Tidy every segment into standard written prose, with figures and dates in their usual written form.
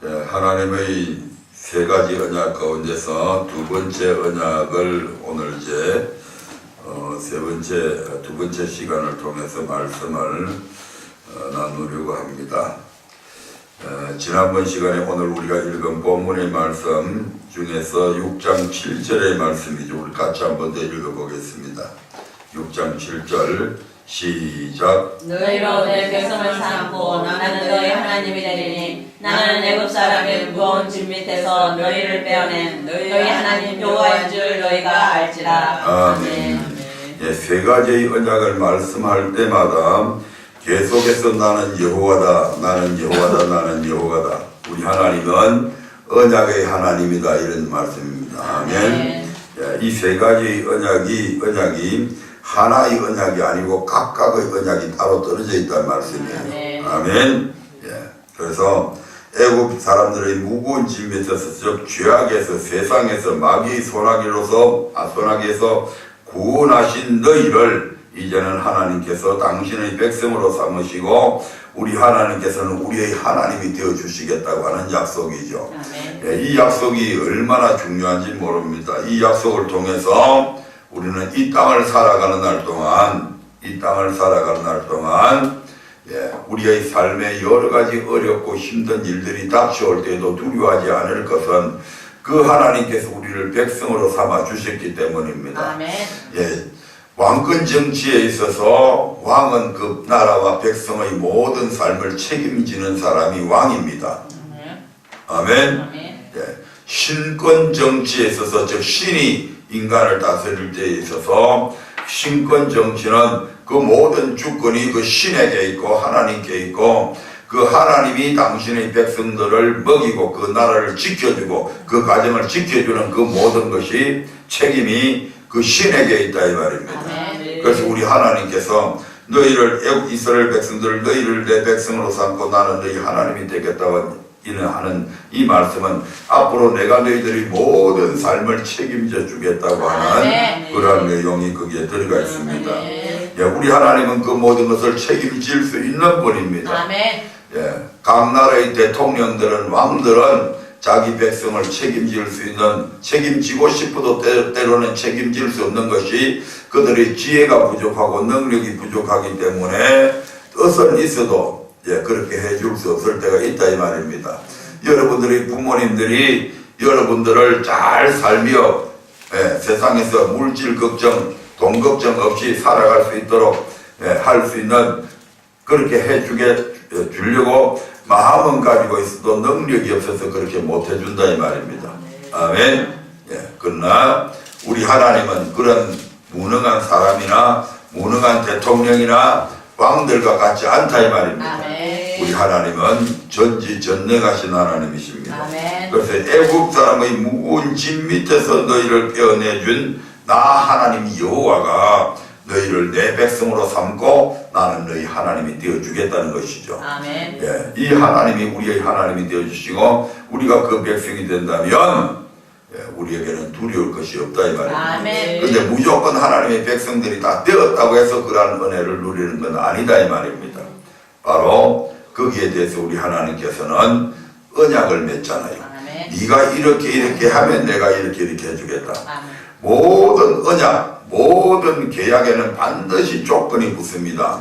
하나님의 세 가지 언약 가운데서 두 번째 언약을 오늘 이제 두 번째 시간을 통해서 말씀을 나누려고 합니다. 지난번 시간에 오늘 우리가 읽은 본문의 말씀 중에서 6장 7절의 말씀이죠. 우리 같이 한번 더 읽어보겠습니다. 6장 7절 시작. 너희로 내 백성을 삼고 나는 너희 하나님이 되리니 나는 애굽 사람의 무거운 짐 밑에서 너희를 빼어낸 너희 하나님 여호와인 줄 너희가 알지라. 아멘. 세 가지의 언약을 말씀할 때마다 계속해서 나는 여호와다, 나는 여호와다, 나는 여호와다. 우리 하나님은 언약의 하나님이다, 이런 말씀입니다. 아멘. 이 세 가지 언약이 하나의 언약이 아니고 각각의 언약이 따로 떨어져 있다는 말씀이에요. 아멘. 그래서 애굽 사람들의 무거운 짐 밑에서 즉 죄악에서 세상에서 마귀의 소나기에서 구원하신 너희를 이제는 하나님께서 당신의 백성으로 삼으시고 우리 하나님께서는 우리의 하나님이 되어주시겠다고 하는 약속이죠. 이 약속이 얼마나 중요한지 모릅니다. 이 약속을 통해서 우리는 이 땅을 살아가는 날 동안 우리의 삶에 여러 가지 어렵고 힘든 일들이 닥쳐올 때에도 두려워하지 않을 것은 그 하나님께서 우리를 백성으로 삼아 주셨기 때문입니다. 아멘. 왕권 정치에 있어서 왕은 그 나라와 백성의 모든 삶을 책임지는 사람이 왕입니다. 아멘. 신권 정치에 있어서 즉 신이 인간을 다스릴 때에 있어서 신권 정치는 그 모든 주권이 그 신에게 있고 하나님께 있고 그 하나님이 당신의 백성들을 먹이고 그 나라를 지켜주고 그 가정을 지켜주는 그 모든 것이 책임이 그 신에게 있다 이 말입니다. 그래서 우리 하나님께서 너희를 이스라엘 백성들을 너희를 내 백성으로 삼고 나는 너희 하나님이 되겠다고 하는 이 말씀은 앞으로 내가 너희들이 모든 삶을 책임져 주겠다고 하는 그러한 내용이 거기에 들어가 있습니다. 우리 하나님은 그 모든 것을 책임질 수 있는 분입니다. 각 나라의 대통령들은 왕들은 자기 백성을 책임지고 싶어도 때로는 책임질 수 없는 것이 그들의 지혜가 부족하고 능력이 부족하기 때문에 뜻은 있어도 그렇게 해줄 수 없을 때가 있다 이 말입니다. 여러분들의 부모님들이 여러분들을 잘 살며 세상에서 물질 걱정, 돈 걱정 없이 살아갈 수 있도록 할 수 있는 그렇게 주려고 마음은 가지고 있어도 능력이 없어서 그렇게 못 해준다 이 말입니다. 아멘. 그러나 우리 하나님은 그런 무능한 사람이나 무능한 대통령이나 왕들과 같지 않다 이 말입니다. 우리 하나님은 전지전능하신 하나님이십니다. 그래서 애굽 사람의 무거운 짐 밑에서 너희를 빼어내준 나 하나님 여호와가 너희를 내 백성으로 삼고 나는 너희 하나님이 되어주겠다는 것이죠. 이 하나님이 우리의 하나님이 되어주시고 우리가 그 백성이 된다면 우리에게는 두려울 것이 없다 이 말입니다. 그런데 무조건 하나님의 백성들이 다 되었다고 해서 그러한 은혜를 누리는 건 아니다 이 말입니다. 바로 거기에 대해서 우리 하나님께서는 언약을 맺잖아요. 네가 이렇게 하면 내가 이렇게 해주겠다. 모든 언약, 모든 계약에는 반드시 조건이 붙습니다.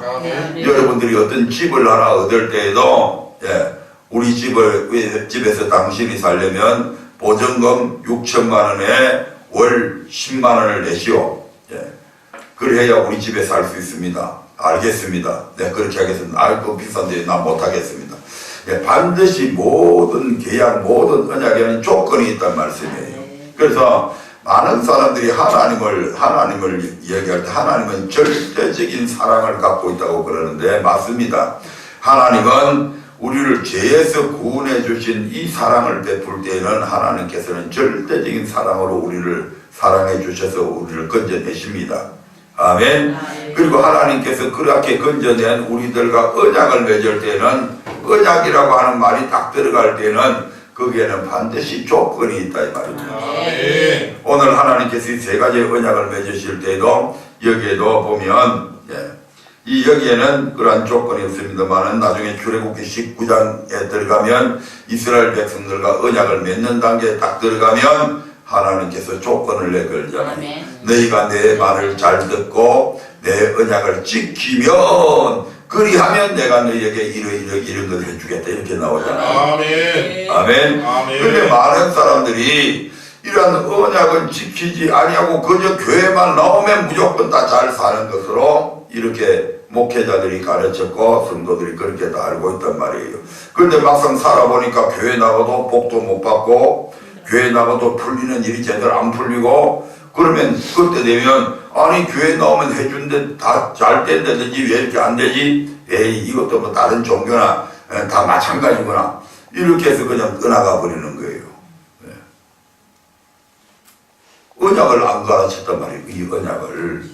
여러분들이 어떤 집을 하나 얻을 때에도 우리 집에서 당신이 살려면 보증금 6천만 원에 월 10만 원을 내시오. 그래야 우리 집에 살 수 있습니다. 알겠습니다. 그렇게 하겠습니다. 그거 비싼데 나 못하겠습니다. 반드시 모든 계약, 모든 언약에는 조건이 있단 말씀이에요. 그래서 많은 사람들이 하나님을 이야기할 때 하나님은 절대적인 사랑을 갖고 있다고 그러는데 맞습니다. 하나님은 우리를 죄에서 구원해 주신 이 사랑을 베풀 때에는 하나님께서는 절대적인 사랑으로 우리를 사랑해 주셔서 우리를 건져내십니다. 아멘. 그리고 하나님께서 그렇게 건져낸 우리들과 언약을 맺을 때는 언약이라고 하는 말이 딱 들어갈 때는 거기에는 반드시 조건이 있다 이 말입니다. 오늘 하나님께서 이 세 가지의 언약을 맺으실 때에도 여기에도 보면 이 여기에는 그러한 조건이 없습니다만은 나중에 출애굽기 19장에 들어가면 이스라엘 백성들과 언약을 맺는 단계에 딱 들어가면 하나님께서 조건을 내걸잖아요. 너희가 내 말을 잘 듣고 내 언약을 지키면 그리하면 내가 너희에게 이런 것을 해주겠다 이렇게 나오잖아요. 아멘. 아멘. 아멘. 그런데 많은 사람들이 이런 언약은 지키지 아니하고 그저 교회만 나오면 무조건 다 잘 사는 것으로 이렇게 목회자들이 가르쳤고 성도들이 그렇게 다 알고 있단 말이에요. 그런데 막상 살아보니까 교회 나가도 복도 못 받고 교회 나가도 풀리는 일이 제대로 안 풀리고 그러면 그때 되면 아니 교회 나오면 해준데 다 잘 된다든지 왜 이렇게 안 되지? 에이 이것도 뭐 다른 종교나 다 마찬가지구나 이렇게 해서 그냥 떠나가 버리는 거예요. 언약을 안 가르쳤단 말이에요. 이 언약을.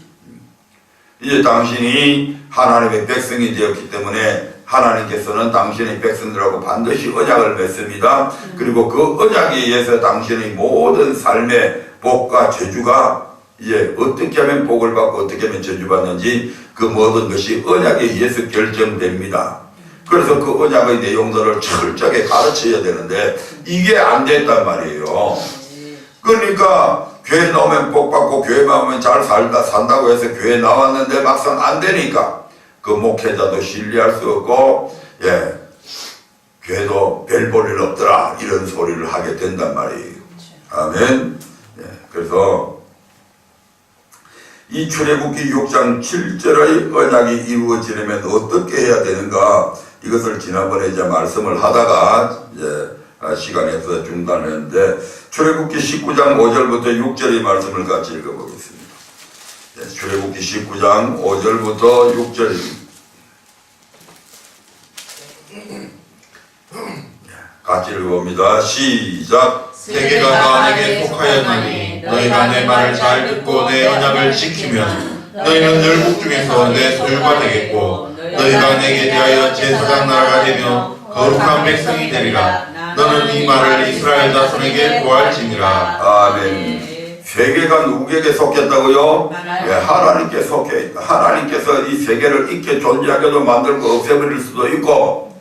이제 당신이 하나님의 백성이 되었기 때문에 하나님께서는 당신의 백성들하고 반드시 언약을 맺습니다. 그리고 그 언약에 의해서 당신의 모든 삶의 복과 저주가 이제 어떻게 하면 복을 받고 어떻게 하면 저주받는지 그 모든 것이 언약에 의해서 결정됩니다. 그래서 그 언약의 내용들을 철저하게 가르쳐야 되는데 이게 안 됐단 말이에요. 그러니까 교회 나오면 복 받고 교회 나오면 잘 산다고 해서 교회 나왔는데 막상 안 되니까 그 목회자도 신뢰할 수 없고 교회도 별 볼 일 없더라 이런 소리를 하게 된단 말이에요. 아멘. 그래서 이 출애굽기 6장 7절의 언약이 이루어지려면 어떻게 해야 되는가 이것을 지난번에 이제 말씀을 하다가 시간이 없어서 중단했는데 출애굽기 19장 5절부터 6절의 말씀을 같이 읽어보겠습니다. 출애굽기 19장 5절부터 6절입니다. 같이 읽어봅니다. 시작. 세계가 나에게 속하였나니 너희가 내 말을 잘 듣고 내 언약을 지키면 너희는 열국 중에서 내 소유가 되겠고 너희가 내게 대하여 제사장 나라가 되며 거룩한 백성이 되리라. 너는 이 말을 이스라엘 자손에게 보할지니라. 아멘. 세계가 누구에게 속했다고요? 하나님께 속해 있다. 하나님께서 이 세계를 있게 존재하게도 만들고 없애버릴 수도 있고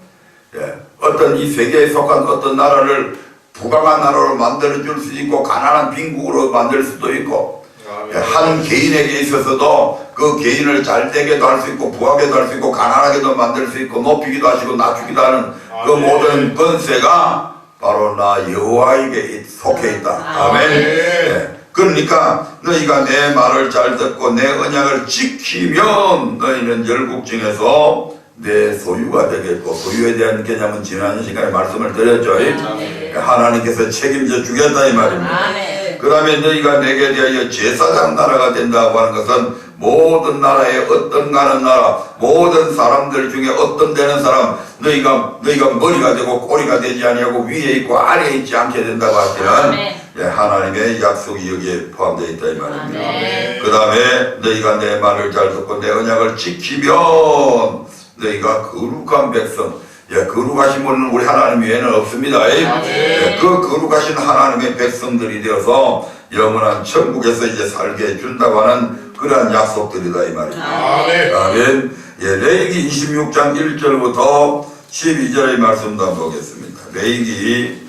어떤 이 세계에 속한 어떤 나라를 부강한 나라로 만들어줄 수 있고 가난한 빈국으로 만들 수도 있고 한 개인에게 있어서도 그 개인을 잘되게도 할 수 있고 부하게도 할 수 있고 가난하게도 만들 수 있고 높이기도 하시고 낮추기도 하는 그 모든 권세가 바로 나 여호와에게 속해 있다. 아멘. 그러니까 너희가 내 말을 잘 듣고 내 언약을 지키면 너희는 열국 중에서 내 소유가 되겠고 소유에 대한 개념은 지난 시간에 말씀을 드렸죠. 하나님께서 책임져 주겠다 이 말입니다. 그 다음에 너희가 내게 대하여 제사장 나라가 된다고 하는 것은 모든 나라의 어떤 가는 나라 모든 사람들 중에 어떤 되는 사람 너희가 머리가 되고 꼬리가 되지 아니하고 위에 있고 아래에 있지 않게 된다고 하시는 하나님의 약속이 여기에 포함되어 있다 이 말입니다. 그 다음에 너희가 내 말을 잘 듣고 내 언약을 지키면 너희가 거룩한 백성 거룩하신 분은 우리 하나님 외에는 없습니다. 그 거룩하신 하나님의 백성들이 되어서 영원한 천국에서 이제 살게 해준다고 하는 그러한 약속들이다 이 말입니다. 아멘. 레위기 26장 1절부터 12절의 말씀도 한번 보겠습니다. 레위기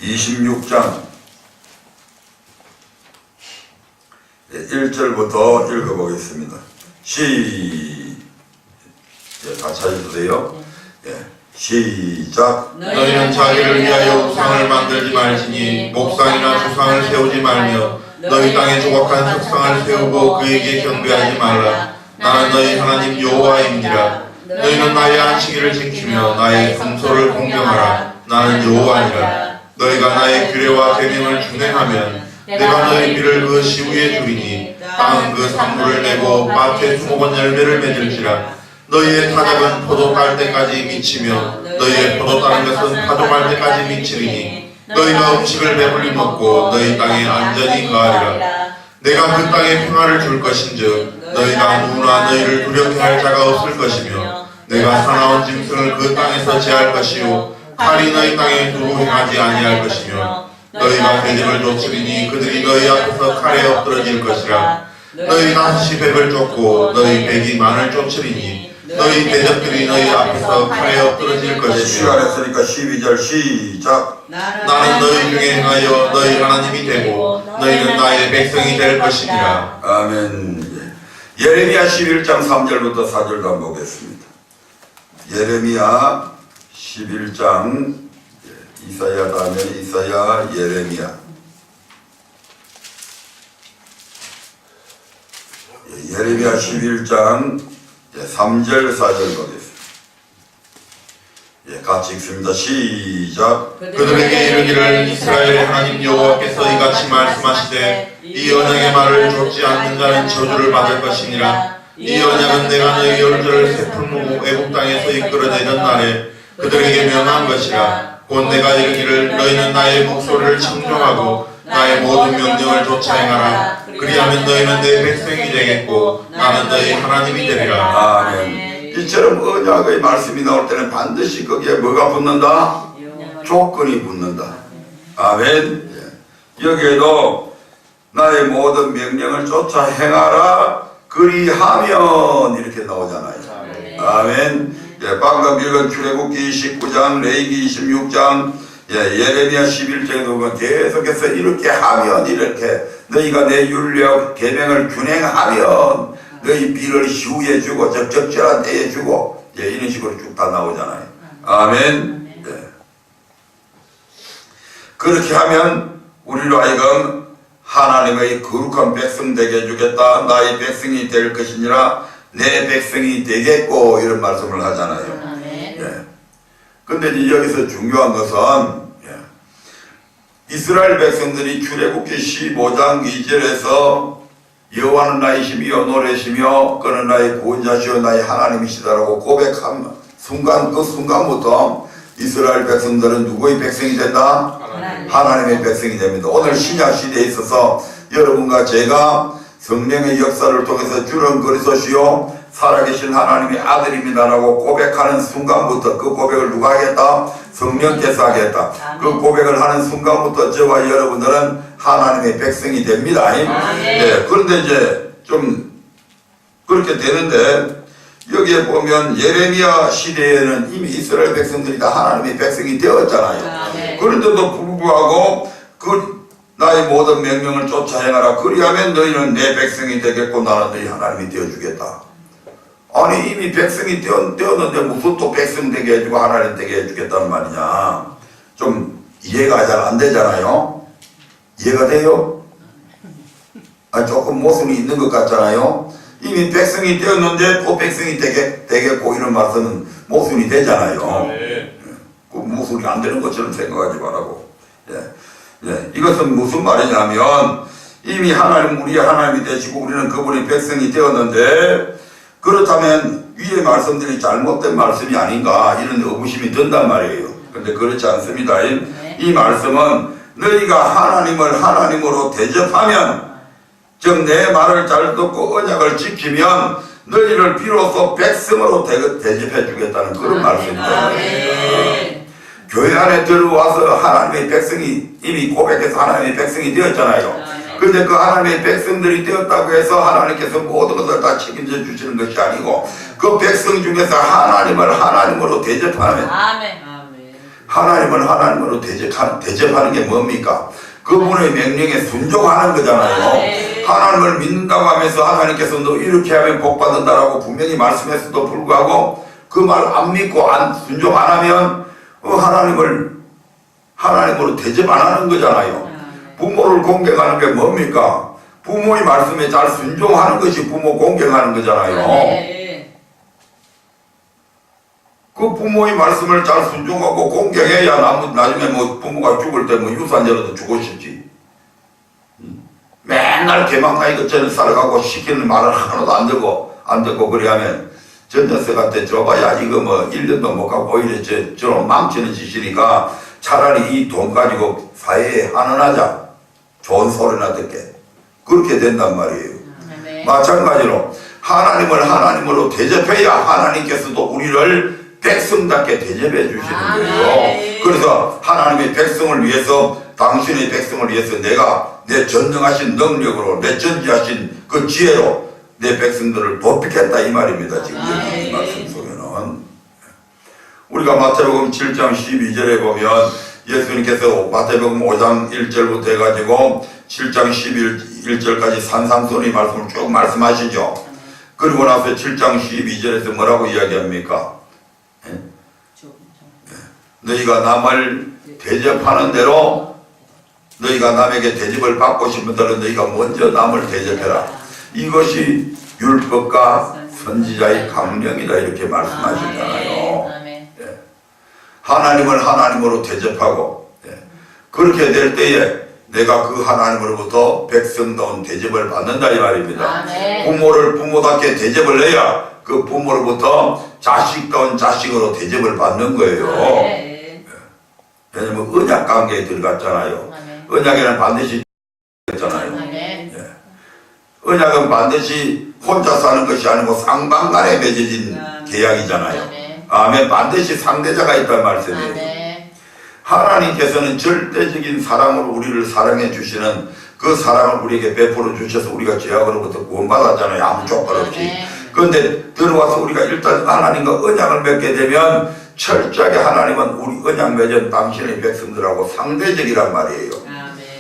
26장 1절부터 읽어보겠습니다. 다 찾으세요. 시작. 너희는 자기를 위하여 우상을 만들지 말지니 목상이나 주상을 세우지 말며 너희 땅에 조각한 석상을 세우고 그에게 경배하지 말라. 나는 너희 하나님 여호와이니라. 너희는 나의 안식일을 지키며 나의 성소를 공경하라. 나는 여호와니라. 너희가 나의 규례와 계명을 준행하면 내가 너희 비를 그 시위에 주리니 땅은 그 산물을 내고 밭에 수목원 열매를 맺을지라. 너희의 타작은 포도 딸 때까지 미치며 너희의 포도 따는 것은 파종할 때까지 미치리니 너희가 음식을 배불리 먹고 너희 땅에 안전히 거하리라. 내가 그 땅에 평화를 줄 것인즉 너희가 누구나 너희를 두렵게 할 자가 없을 것이며 내가 사나운 짐승을 그 땅에서 제할 것이요 칼이 너희 땅에 두루 행하지 아니할 것이며 너희가 대적을 쫓으리니 그들이 너희 앞에서 칼에 엎드러질 것이라. 너희 낫이 백을 쫓고 너희 백이 만을 쫓으리니 너희 대적들이 너희 앞에서 칼에 엎드러질 것이며 시간 했으니까 12절 시작. 나는 너희 중에 행하여 너희 하나님이 되고 너희는 나의 백성이 될 것이니라. 아멘. 예레미야 11장 3절부터 4절도 한번 보겠습니다. 예레미야 11장, 이사야 다음에 이사야, 예레미야. 예레미야 11장 3절 4절 보겠습니다. 같이 읽습니다. 시작. 그들에게 이르기를 이스라엘의 하나님 여호와께서 이같이 말씀하시되 이 언약의 말을 좇지 않는 자는 저주를 받을 것이니라. 이 언약은 내가 너희 열조를 세풀무 애국 땅에서 이끌어내던 날에 그들에게 명한 것이라. 곧 내가 이르기를 너희는 나의 목소리를 청종하고 나의 모든 명령을 좇아 행하라. 그리하면 너희는 내 백성이 되겠고 나는 너희 하나님이 되리라. 아멘. 이처럼 언약의 말씀이 나올 때는 반드시 거기에 뭐가 붙는다? 조건이 붙는다. 아멘. 여기에도 나의 모든 명령을 쫓아 행하라. 그리하면 이렇게 나오잖아요. 아멘. 방금 읽은 출애굽기 19장, 레위기 26장, 예레미야 11장에도 보면 계속해서 이렇게 하면 이렇게 너희가 내 율법 계명을 준행하면 너희 비를 시후에 주고 적절한 때에 주고 이런 식으로 쭉 다 나오잖아요. 아멘. 그렇게 하면 우리로 하여금 하나님의 거룩한 백성 되게 해주겠다. 나의 백성이 될 것이니라. 내 백성이 되겠고 이런 말씀을 하잖아요. 근데 이제 여기서 중요한 것은 이스라엘 백성들이 출애굽기 15장 2절에서 여호와는 나의 힘이요 노래시며 그는 나의 구원자시요 나의 하나님이시다라고 고백한 순간 그 순간부터 이스라엘 백성들은 누구의 백성이 된다? 하나님의 백성이 됩니다. 오늘 신약 시대에 있어서 여러분과 제가 성령의 역사를 통해서 주는 그리스도시요 살아계신 하나님의 아들입니다라고 고백하는 순간부터 그 고백을 누가 하겠다? 성령께서 하겠다. 그 고백을 하는 순간부터 저와 여러분들은 하나님의 백성이 됩니다. 그런데 이제 좀 그렇게 되는데 여기에 보면 예레미야 시대에는 이미 이스라엘 백성들이 다 하나님의 백성이 되었잖아요. 그런데도 불구하고 나의 모든 명령을 쫓아 행하라. 그리하면 너희는 내 백성이 되겠고 나는 너희 하나님이 되어주겠다. 아니 이미 백성이 되었는데 무슨 또 백성 되게 해주고 하나님 되게 해주겠다는 말이냐. 좀 이해가 잘 안 되잖아요. 이해가 돼요? 조금 모순이 있는 것 같잖아요. 이미 백성이 되었는데 또 백성이 되겠고 이런 말씀은 모순이 되잖아요. 그 모순이 안 되는 것처럼 생각하지 말라고. 이것은 무슨 말이냐면 이미 우리 하나님이 되시고 우리는 그분의 백성이 되었는데 그렇다면 위의 말씀들이 잘못된 말씀이 아닌가 이런 의구심이 든단 말이에요. 근데 그렇지 않습니다. 이 말씀은 너희가 하나님을 하나님으로 대접하면 즉 내 말을 잘 듣고 언약을 지키면 너희를 비로소 백성으로 대접해 주겠다는 그런 말씀입니다. 교회 안에 들어와서 하나님의 백성이 이미 고백해서 하나님의 백성이 되었잖아요. 그런데 그 하나님의 백성들이 되었다고 해서 하나님께서 모든 것을 다 책임져 주시는 것이 아니고 그 백성 중에서 하나님을 하나님으로 대접하는 하나님을 하나님으로 대접하는 게 뭡니까? 그분의 명령에 순종하는 거잖아요. 하나님을 믿는다고 하면서 하나님께서 너 이렇게 하면 복 받는다라고 분명히 말씀했어도 불구하고 그 말 안 믿고 순종 안 하면 하나님으로 대접 안 하는 거잖아요. 부모를 공경하는 게 뭡니까? 부모의 말씀에 잘 순종하는 것이 부모 공경하는 거잖아요. 그 부모의 말씀을 잘 순종하고 공경해야 나중에 부모가 죽을 때 유산제로도 주고 싶지. 맨날 개망나이 것처럼 살아가고 시키는 말을 하나도 안 듣고 그래야면 전 녀석한테 줘봐야 이거 1년도 못 가고 오히려 저런 망치는 짓이니까 차라리 이 돈 가지고 사회에 환원하자. 좋은 소리나 듣게. 그렇게 된단 말이에요. 마찬가지로 하나님을 하나님으로 대접해야 하나님께서도 우리를 백성답게 대접해 주시는 거예요. 그래서 하나님의 백성을 위해서 당신의 백성을 위해서 내가 내 전능하신 능력으로 내 전지하신 그 지혜로 내 백성들을 돕겠다 이 말입니다. 지금 이 말씀 속에는 우리가 마태복음 7장 12절에 보면 예수님께서 마태복음 5장 1절부터 해가지고 7장 11절까지 산상순의 말씀을 쭉 말씀하시죠. 그리고 나서 7장 12절에서 뭐라고 이야기합니까? 너희가 남을 대접하는 대로 너희가 남에게 대접을 받고 싶은 대로 너희가 먼저 남을 대접해라. 이것이 율법과 선지자의 강령이다 이렇게 말씀하시잖아요. 하나님을 하나님으로 대접하고 그렇게 될 때에 내가 그 하나님으로부터 백성다운 대접을 받는다 이 말입니다. 부모를 부모답게 대접을 해야 그 부모로부터 자식다운 자식으로 대접을 받는 거예요. 왜냐면 언약 관계에 들어갔잖아요. 언약에는 반드시 있잖아요. 언약은 반드시 혼자 사는 것이 아니고 쌍방간에 맺어진 계약이잖아요. 아멘. 반드시 상대자가 있다는 말씀이에요. 하나님께서는 절대적인 사랑으로 우리를 사랑해 주시는 그 사랑을 우리에게 베풀어 주셔서 우리가 죄악으로부터 구원받았잖아요. 아무 조건 없이. 그런데 들어와서 우리가 일단 하나님과 언약을 맺게 되면 철저하게 하나님은 우리 언약 맺은 당신의 백성들하고 상대적이란 말이에요.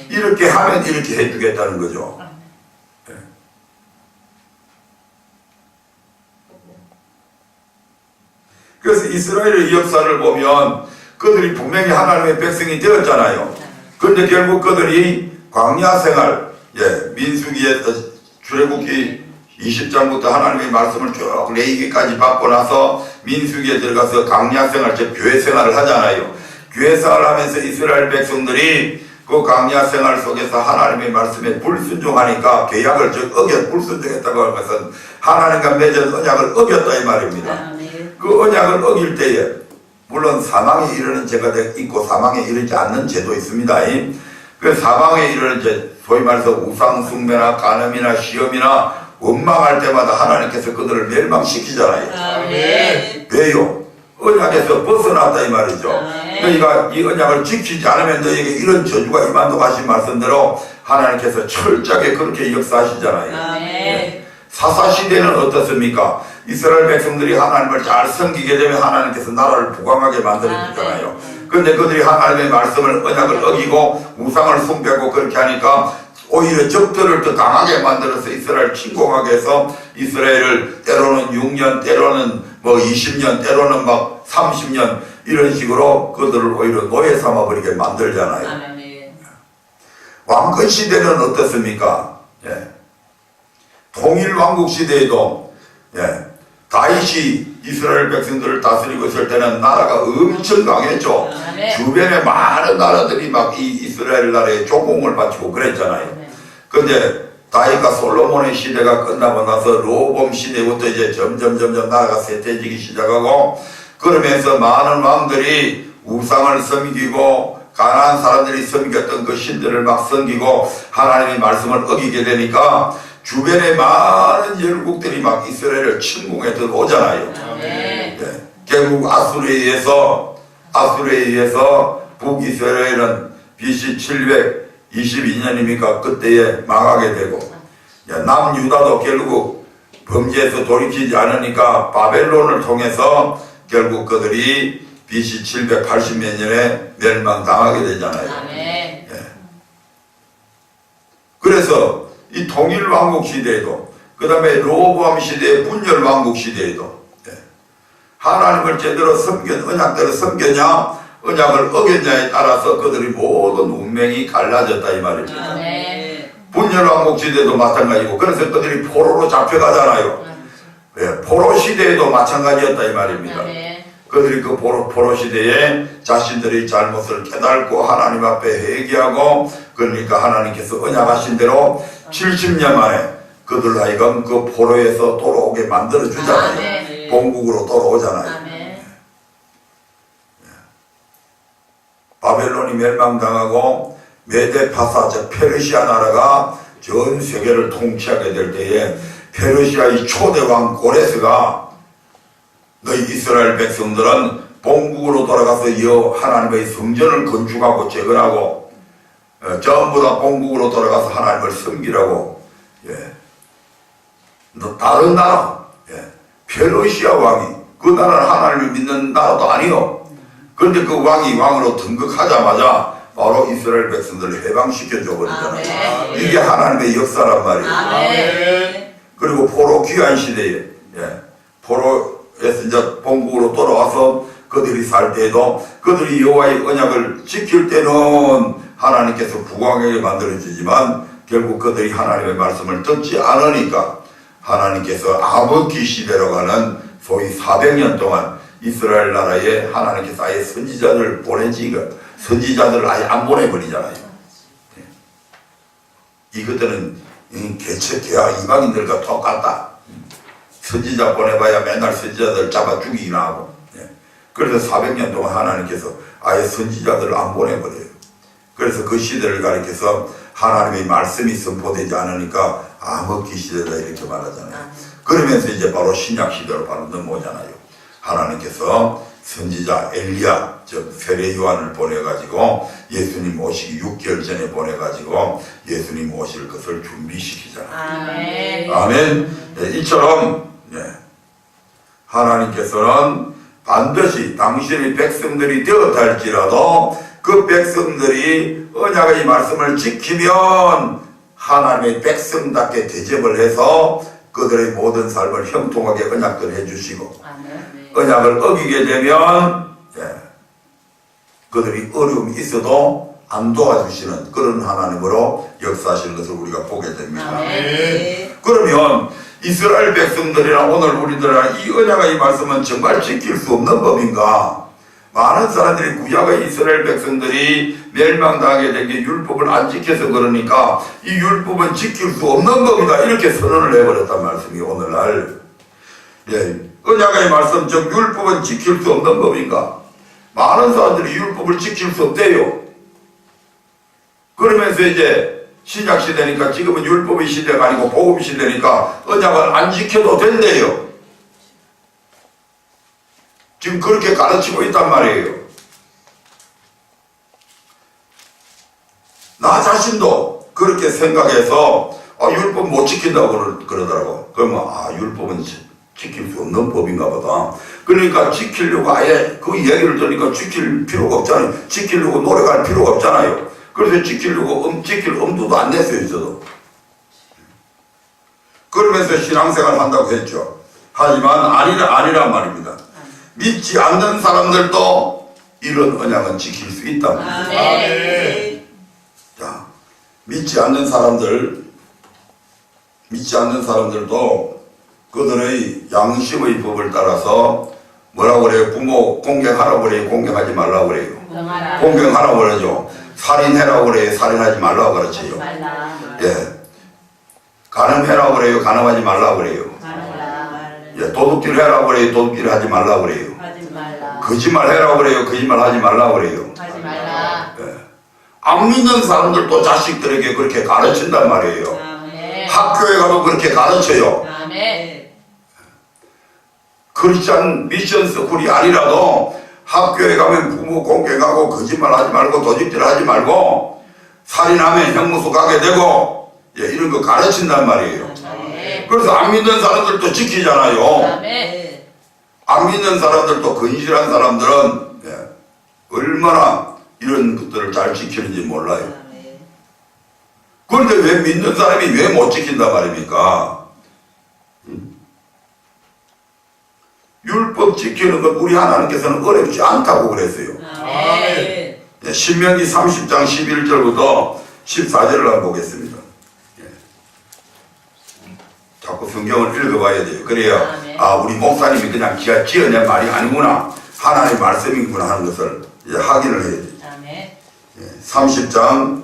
이렇게 하면 이렇게 해주겠다는 거죠. 그래서 이스라엘의 역사를 보면 그들이 분명히 하나님의 백성이 되었잖아요. 그런데 결국 그들이 광야 생활, 민수기에서 출애굽기 20장부터 하나님의 말씀을 쭉 레위기까지 받고 나서 민수기에 들어가서 광야 생활, 즉 교회 생활을 하잖아요. 교회 생활을 하면서 이스라엘 백성들이 그 광야 생활 속에서 하나님의 말씀에 불순종하니까 계약을 불순종했다고 할 것은 하나님과 맺은 언약을 어겼다 이 말입니다. 그 언약을 어길 때에 물론 사망에 이르는 죄가 있고 사망에 이르지 않는 죄도 있습니다. 그 사망에 이르는 죄, 소위 말해서 우상 숭배나 간음이나 시험이나 원망할 때마다 하나님께서 그들을 멸망시키잖아요. 왜요? 언약에서 벗어났다 이 말이죠. 너희가 이 언약을 지키지 않으면 너희에게 이런 저주가 임한다고 하신 말씀대로 하나님께서 철저하게 그렇게 역사하시잖아요. 사사시대는 어떻습니까? 이스라엘 백성들이 하나님을 잘 섬기게 되면 하나님께서 나라를 부강하게 만들어주잖아요. 그런데 그들이 하나님의 말씀을 언약을 어기고 우상을 숭배하고 그렇게 하니까 오히려 적들을 더 강하게 만들어서 이스라엘을 침공하게 해서 이스라엘을 때로는 6년 때로는 20년 때로는 30년 이런 식으로 그들을 오히려 노예 삼아버리게 만들잖아요. 왕권 시대는 어떻습니까? 통일 왕국 시대에도 다윗이 이스라엘 백성들을 다스리고 있을 때는 나라가 엄청 강했죠. 주변에 많은 나라들이 막 이 이스라엘 나라에 조공을 바치고 그랬잖아요. 근데 다윗과 솔로몬의 시대가 끝나고 나서 로봄 시대부터 이제 점점 나라가 쇠퇴지기 시작하고 그러면서 많은 왕들이 우상을 섬기고 가나안 사람들이 섬겼던 그 신들을 막 섬기고 하나님의 말씀을 어기게 되니까 주변에 많은 열국들이 막 이스라엘을 침공해 들어오잖아요. 결국 아수르에 의해서 북이스라엘은 BC 722년이니까 그때에 망하게 되고 남유다도 결국 범죄에서 돌이키지 않으니까 바벨론을 통해서 결국 그들이 BC 780몇 년에 멸망당하게 되잖아요. 그래서 이 통일왕국 시대에도 그 다음에 로보암 시대의 분열왕국 시대에도 하나님을 제대로 언약대로 섬겼냐 언약을 어겼냐에 따라서 그들이 모든 운명이 갈라졌다 이 말입니다. 분열왕국 시대도 마찬가지고 그래서 그들이 포로로 잡혀가잖아요. 포로 시대에도 마찬가지였다 이 말입니다. 그들이 그 포로 시대에 자신들의 잘못을 깨닫고 하나님 앞에 회개하고 그러니까 하나님께서 언약하신 대로 70년 만에 그들 하여금 그 포로에서 돌아오게 만들어주잖아요. 본국으로 돌아오잖아요. 바벨론이 멸망당하고 메데파사 즉 페르시아 나라가 전 세계를 통치하게 될 때에 페르시아의 초대왕 고레스가 너희 이스라엘 백성들은 본국으로 돌아가서 하나님의 성전을 건축하고 재건하고 전부 다 본국으로 돌아가서 하나님을 섬기라고. 예. 다른 나라, 예. 페르시아 왕이, 그 나라는 하나님을 믿는 나라도 아니요. 그런데 그 왕이 왕으로 등극하자마자 바로 이스라엘 백성들을 해방시켜줘 버리잖아요. 아멘. 이게 하나님의 역사란 말이에요. 아멘. 그리고 포로 귀환 시대에, 예. 포로에서 이제 본국으로 돌아와서 그들이 살 때에도 그들이 여호와의 언약을 지킬 때는 하나님께서 부강하게 만들어주지만 결국 그들이 하나님의 말씀을 듣지 않으니까 하나님께서 아버기 시대라고 하는 소위 400년 동안 이스라엘 나라에 하나님께서 아예 선지자들을 보내지가 선지자들을 아예 안 보내버리잖아요. 이것들은 개척해야 이방인들과 똑같다. 선지자 보내봐야 맨날 선지자들 잡아 죽이기나 하고. 그래서 400년 동안 하나님께서 아예 선지자들을 안 보내버려요. 그래서 그 시대를 가리켜서 하나님의 말씀이 선포되지 않으니까 암흑기 시대다 이렇게 말하잖아요. 그러면서 이제 바로 신약 시대로 바로 넘어오잖아요. 하나님께서 선지자 엘리야 즉 세례 요한을 보내가지고 예수님 오시기 6개월 전에 보내가지고 예수님 오실 것을 준비시키잖아요. 아멘. 아멘. 이처럼 하나님께서는 반드시 당신의 백성들이 되었다 할지라도 그 백성들이 언약의 말씀을 지키면 하나님의 백성답게 대접을 해서 그들의 모든 삶을 형통하게 언약을 해주시고 언약을 어기게 되면 그들이 어려움이 있어도 안 도와주시는 그런 하나님으로 역사하시는 것을 우리가 보게 됩니다. 그러면 이스라엘 백성들이나 오늘 우리들이나 이 언약의 말씀은 정말 지킬 수 없는 법인가? 많은 사람들이 구약의 이스라엘 백성들이 멸망당하게 된 게 율법을 안 지켜서 그러니까 이 율법은 지킬 수 없는 법이다 이렇게 선언을 해버렸단 말씀이 오늘날. 언약의 말씀 즉 율법은 지킬 수 없는 법인가? 많은 사람들이 율법을 지킬 수 없대요. 그러면서 이제 신약 시대니까 지금은 율법의 시대가 아니고 복음 시대니까 언약을 안 지켜도 된대요. 지금 그렇게 가르치고 있단 말이에요. 나 자신도 그렇게 생각해서 율법 못 지킨다고 그러더라고. 그러면 율법은 지킬 수 없는 법인가 보다. 그러니까 지키려고 아예 그 이야기를 들으니까 지킬 필요가 없잖아요. 지키려고 노력할 필요가 없잖아요. 그래서 지키려고 지킬 엄두도 안 냈어요. 저도. 그러면서 신앙생활 한다고 했죠. 하지만 아니란 말입니다. 믿지 않는 사람들도 이런 언약은 지킬 수 있다. 자, 믿지 않는 사람들도 그들의 양심의 법을 따라서 뭐라고 그래요? 부모 공경하라고 그래요? 공경하지 말라고 그래요? 공경하라고 그러죠. 살인해라고 그래요? 살인하지 말라고 그러지요. 간음해라고 그래요? 간음하지 말라고 그래요. 도둑질 해라고 그래요? 도둑질 하지 말라고 그래요. 거짓말 해라고 그래요? 거짓말 하지 말라고 그래요. 안 믿는 사람들도 자식들에게 그렇게 가르친단 말이에요. 학교에 가도 그렇게 가르쳐요. 크리스찬 미션 스쿨이 아니라도 학교에 가면 부모 공경하고 거짓말 하지 말고 도둑질 하지 말고 살인하면 형무소 가게 되고 이런 거 가르친단 말이에요. 그래서 안 믿는 사람들도 지키잖아요. 안 믿는 사람들도 건실한 사람들은 얼마나 이런 것들을 잘 지키는지 몰라요. 그런데 왜 믿는 사람이 왜 못 지킨단 말입니까? 율법 지키는 것 우리 하나님께서는 어렵지 않다고 그랬어요. 신명기 30장 11절부터 14절을 한번 보겠습니다. 자꾸 성경을 읽어봐야 돼요. 그래야 우리 목사님이 그냥 지가 지어낸 말이 아니구나, 하나님의 말씀이구나 하는 것을 이제 확인을 해야 돼요. 30장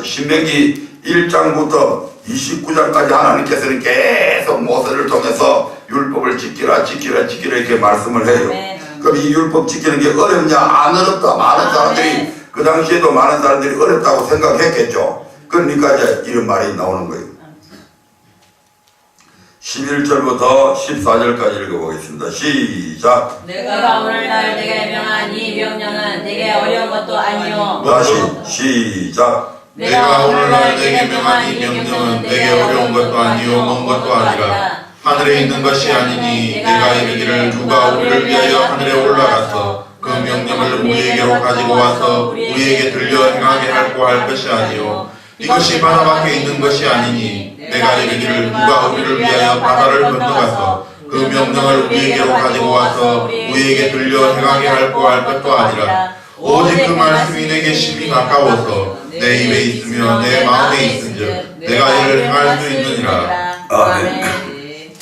신명기 1장부터 29장까지 하나님께서는 계속 모세를 통해서 율법을 지키라 이렇게 말씀을 해요. 그럼 이 율법 지키는 게 어렵냐? 안 어렵다. 많은 사람들이 그 당시에도 많은 사람들이 어렵다고 생각했겠죠. 그러니까 이제 이런 말이 나오는 거예요. 11절부터 14절까지 읽어보겠습니다. 시작. 내가 오늘날 내게 명한 이 명령은 내게 어려운 것도 아니요 다시 시작. 내가 오늘날 내게 명한 이 명령은 내게 어려운 것도 아니요 먼 것도 아니라 하늘에 있는 것이 아니니 내가 이르기를 누가 우리를 위하여 하늘에 올라가서 그 명령을 우리에게로 가지고 와서 우리에게 들려 행하게 할고 할 것이 아니요 이것이 바다 밖에 있는 것이 아니니 내가 이르기를 누가 우리를 위하여 바다를 건너가서 그 명령을 우리에게로 가지고 와서 우리에게 들려 행하게 할고 할 것도 아니라 오직 그 말씀이 내게 심히 가까워서 내 입에 있으며 내 마음에 있은즉 내가 이를 행할 수 있느니라. 아멘.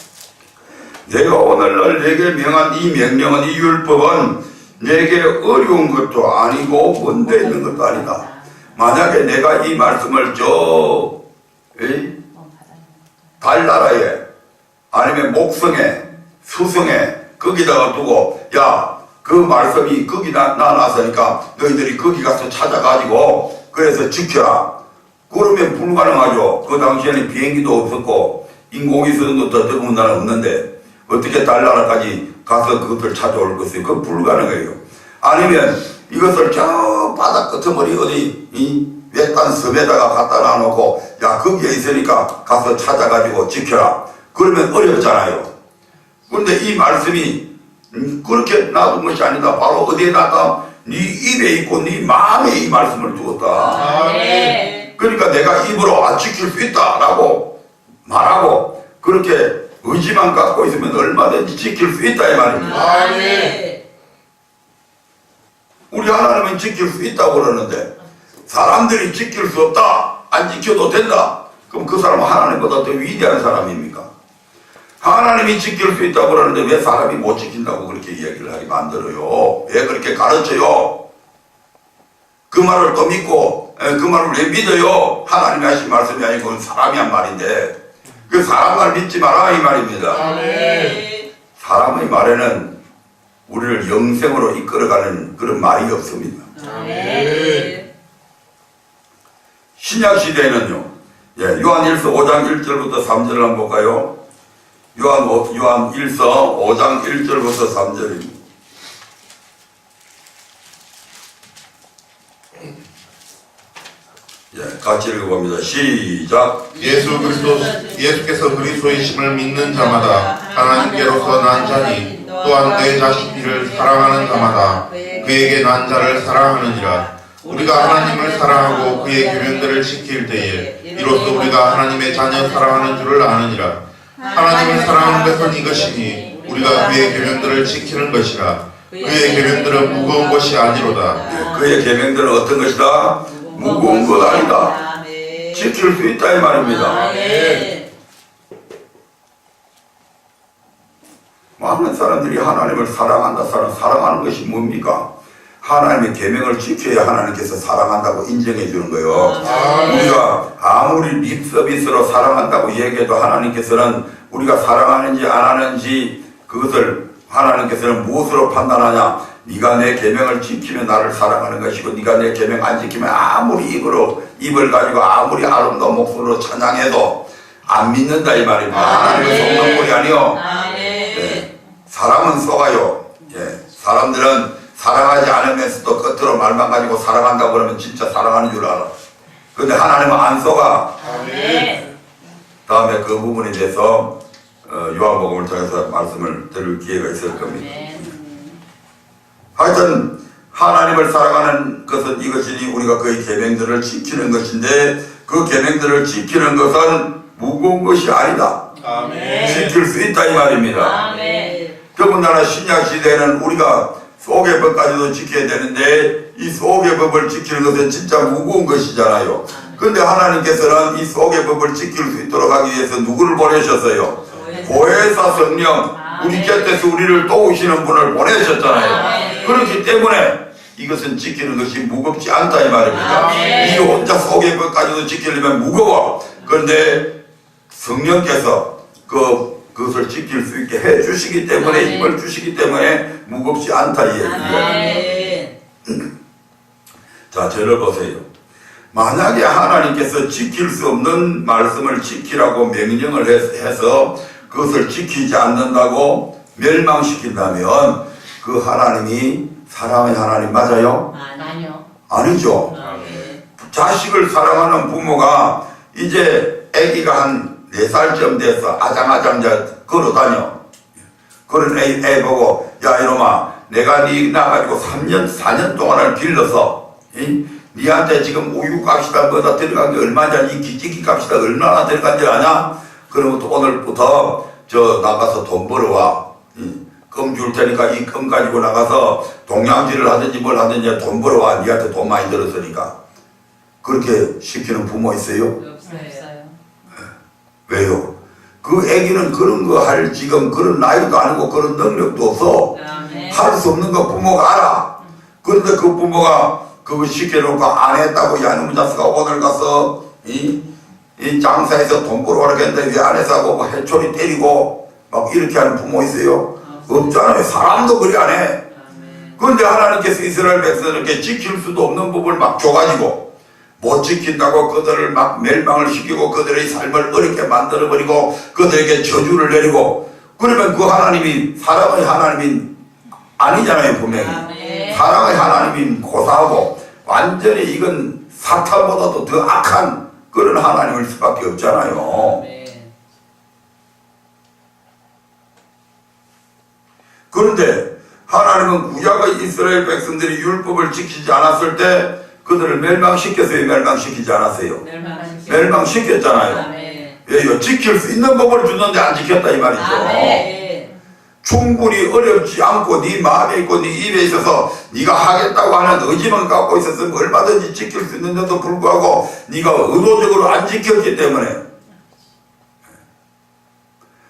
내가 오늘날 내게 명한 이 명령은 이 율법은 내게 어려운 것도 아니고 먼데 있는 것도 아니다. 만약에 내가 이 말씀을 달나라에 아니면 목성에 수성에 거기다가 두고 야 그 말씀이 거기 나왔으니까 너희들이 거기 가서 찾아가지고 그래서 지켜라. 그러면 불가능하죠. 그 당시에는 비행기도 없었고 인공위성도 더 더군다나 없는데 어떻게 달나라까지 가서 그것을 찾아올 것이요? 그건 불가능해요. 아니면 이것을 저 바닥 끝머리 어디 외딴 섬에다가 갖다 놔놓고 야 거기에 있으니까 가서 찾아가지고 지켜라. 그러면 어렵잖아요. 그런데 이 말씀이 그렇게 놔둔 것이 아니다. 바로 어디에 놨다? 네 입에 있고 네 마음에 이 말씀을 두었다. 아멘. 그러니까 내가 입으로 지킬 수 있다라고 말하고 그렇게 의지만 갖고 있으면 얼마든지 지킬 수 있다 이 말입니다. 아멘. 우리 하나님은 지킬 수 있다고 그러는데 사람들이 지킬 수 없다, 안 지켜도 된다. 그럼 그 사람은 하나님보다 더 위대한 사람입니까? 하나님이 지킬 수 있다고 그러는데 왜 사람이 못 지킨다고 그렇게 이야기를 하게 만들어요? 왜 그렇게 가르쳐요? 그 말을 또 믿고 그 말을 왜 믿어요? 하나님이 하신 말씀이 아니고 사람이 한 말인데 그 사람 말 믿지 마라 이 말입니다. 아멘. 사람의 말에는 우리를 영생으로 이끌어가는 그런 말이 없습니다. 아멘. 신약 시대에는요. 요한일서 5장 1절부터 3절을 한번 볼까요? 요한일서 5장 1절부터 3절입니다. 같이 읽어봅니다. 시작. 예수께서 그리스도이심을 믿는 자마다 하나님께로서 난 자니 또한 내 자신을 사랑하는 자마다 그에게 난 자를 사랑하느니라. 우리가 하나님을 사랑하고 그의 계명들을 지킬 때에 이로써 우리가 하나님의 자녀 사랑하는 줄을 아느니라. 하나님을 사랑하는 것은 이것이니 우리가 그의 계명들을 지키는 것이라. 그의 계명들은 무거운 것이 아니로다. 그의 계명들은 어떤 것이다? 무거운 것 아니다. 아멘. 지킬 수 있다 이 말입니다. 아멘. 많은 사람들이 하나님을 사랑한다. 사랑하는 것이 뭡니까? 하나님의 계명을 지켜야 하나님께서 사랑한다고 인정해 주는 거예요. 우리가 아무리 립 서비스로 사랑한다고 얘기해도 하나님께서는 우리가 사랑하는지 안 하는지 그것을 하나님께서는 무엇으로 판단하냐? 네가 내 계명을 지키면 나를 사랑하는 것이고 네가 내 계명 안 지키면 아무리 입을 가지고 아무리 아름다운 목소리로 찬양해도 안 믿는다 이 말입니다. 하나님은 속는 꼴이 아니요. 아멘. 사람은 속아요. 사람들은 사랑하지 않으면서도 겉으로 말만 가지고 사랑한다고 그러면 진짜 사랑하는 줄 알아. 근데 하나님은 안 속아. 아멘. 다음에 그 부분에 대해서 요한복음을 통해서 말씀을 들을 기회가 있을 겁니다. 하여튼 하나님을 사랑하는 것은 이것이니 우리가 그의 계명들을 지키는 것인데 그 계명들을 지키는 것은 무거운 것이 아니다. 아멘. 지킬 수 있다 이 말입니다. 아멘. 더군다나 신약 시대에는 우리가 속의 법까지도 지켜야 되는데 이 속의 법을 지키는 것은 진짜 무거운 것이잖아요. 그런데 하나님께서는 이 속의 법을 지킬 수 있도록 하기 위해서 누구를 보내셨어요? 보혜사 성령, 우리 곁에서 우리를 도우시는 분을 보내셨잖아요. 그렇기 때문에 이것은 지키는 것이 무겁지 않다 이 말입니다. 이 혼자 속의 법까지도 지키려면 무거워. 그런데 성령께서 그것을 지킬 수 있게 해 주시기 때문에 힘을 주시기 때문에 무겁지 않다 이 얘기입니다. 자, 저를 보세요. 만약에 하나님께서 지킬 수 없는 말씀을 지키라고 명령을 해서 그것을 지키지 않는다고 멸망시킨다면 그 하나님이 사랑의 하나님 맞아요? 아니요. 아니죠. 자식을 사랑하는 부모가 이제 아기가 한 4살쯤 돼서 아장아장 걸어다녀. 그런 애 보고 야 이놈아 내가 네 나가지고 4년 동안을 길러서 니한테 지금 우유값이다 뭐다 들어간 게 얼마냐 이 기저귀 값이다 얼마나 들어간 줄 아냐? 그러면 또 오늘부터 저 나가서 돈 벌어와. 껌 줄 테니까 이 껌 가지고 나가서 동양질을 하든지 뭘 하든지 돈 벌어와. 니한테 돈 많이 들었으니까. 그렇게 시키는 부모 있어요? 없어요. 왜요? 그 애기는 그런 거 할 지금 그런 나이도 아니고 그런 능력도 없어. 할 수 없는 거 부모가 알아. 그런데 그 부모가 그거 시켜놓고 안 했다고 야 이놈의 자식아 오늘 가서 이 장사해서 돈 벌어오라 했는데 왜 안 해서 하고 뭐 해초리 때리고 막 이렇게 하는 부모 있어요? 없잖아요. 사람도 그리 안 해. 그런데 하나님께서 이스라엘 백성에게 지킬 수도 없는 법을 막 줘가지고 못 지킨다고 그들을 막 멸망을 시키고 그들의 삶을 어렵게 만들어버리고 그들에게 저주를 내리고 그러면 그 하나님이 사랑의 하나님이 아니잖아요. 분명히 사랑의 하나님이 고사하고 완전히 이건 사탄보다도 더 악한 그런 하나님일 수밖에 없잖아요. 그런데 하나님은 구약의 이스라엘 백성들이 율법을 지키지 않았을 때 그들을 멸망시켰어요? 멸망시키지 않았어요? 멸망시켰잖아요. 왜요? 지킬 수 있는 법을 주는데 안 지켰다 이 말이죠. 충분히 어렵지 않고 네 마음에 있고 네 입에 있어서 네가 하겠다고 하는 의지만 갖고 있었으면 얼마든지 지킬 수 있는데도 불구하고 네가 의도적으로 안 지켰기 때문에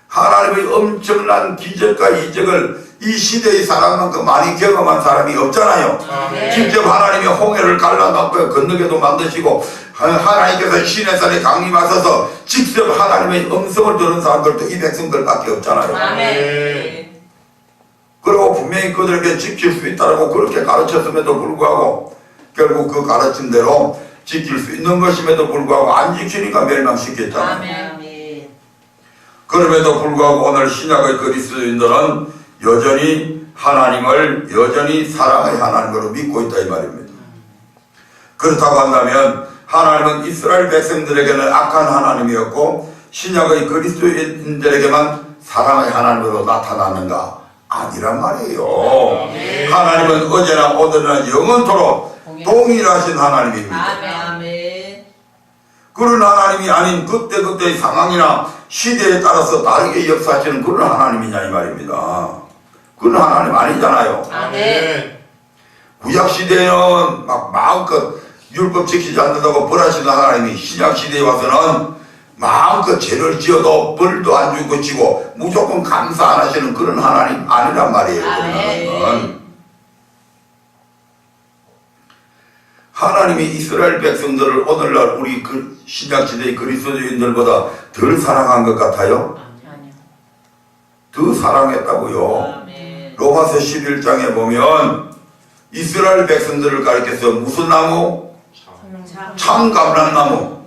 하나님의 엄청난 기적과 이적을 이 시대의 사람만큼 많이 경험한 사람이 없잖아요. 직접 하나님이 홍해를 갈라놓고 건너게도 만드시고 하나님께서 시내산에 강림하셔서 직접 하나님의 음성을 들은 사람들도 이 백성들밖에 없잖아요. 그리고 분명히 그들에게 지킬 수 있다고 그렇게 가르쳤음에도 불구하고 결국 그 가르친 대로 지킬 수 있는 것임에도 불구하고 안 지키니까 멸망시켰잖아요. 그럼에도 불구하고 오늘 신약의 그리스도인들은 여전히 하나님을 여전히 사랑의 하나님으로 믿고 있다 이 말입니다. 그렇다고 한다면 하나님은 이스라엘 백성들에게는 악한 하나님이었고 신약의 그리스도인들에게만 사랑의 하나님으로 나타나는가? 아니란 말이에요. 하나님은 어제나 오늘이나 영원토록 동일하신 하나님입니다. 그런 하나님이 아닌 그때그때의 상황이나 시대에 따라서 다르게 역사하시는 그런 하나님이냐 이 말입니다. 그런 하나님 아니잖아요. 구약시대에는 막 마음껏 율법 지키지 않는다고 벌하시는 하나님이 신약시대에 와서는 마음껏 죄를 지어도 벌도 안 주고 지고 무조건 감사 안 하시는 그런 하나님 아니란 말이에요. 하나님이 이스라엘 백성들을 오늘날 우리 그 신약시대의 그리스도인들보다 덜 사랑한 것 같아요? 더 사랑했다고요. 로마서 11장에 보면 이스라엘 백성들을 가리켜서 무슨 나무? 참감람나무.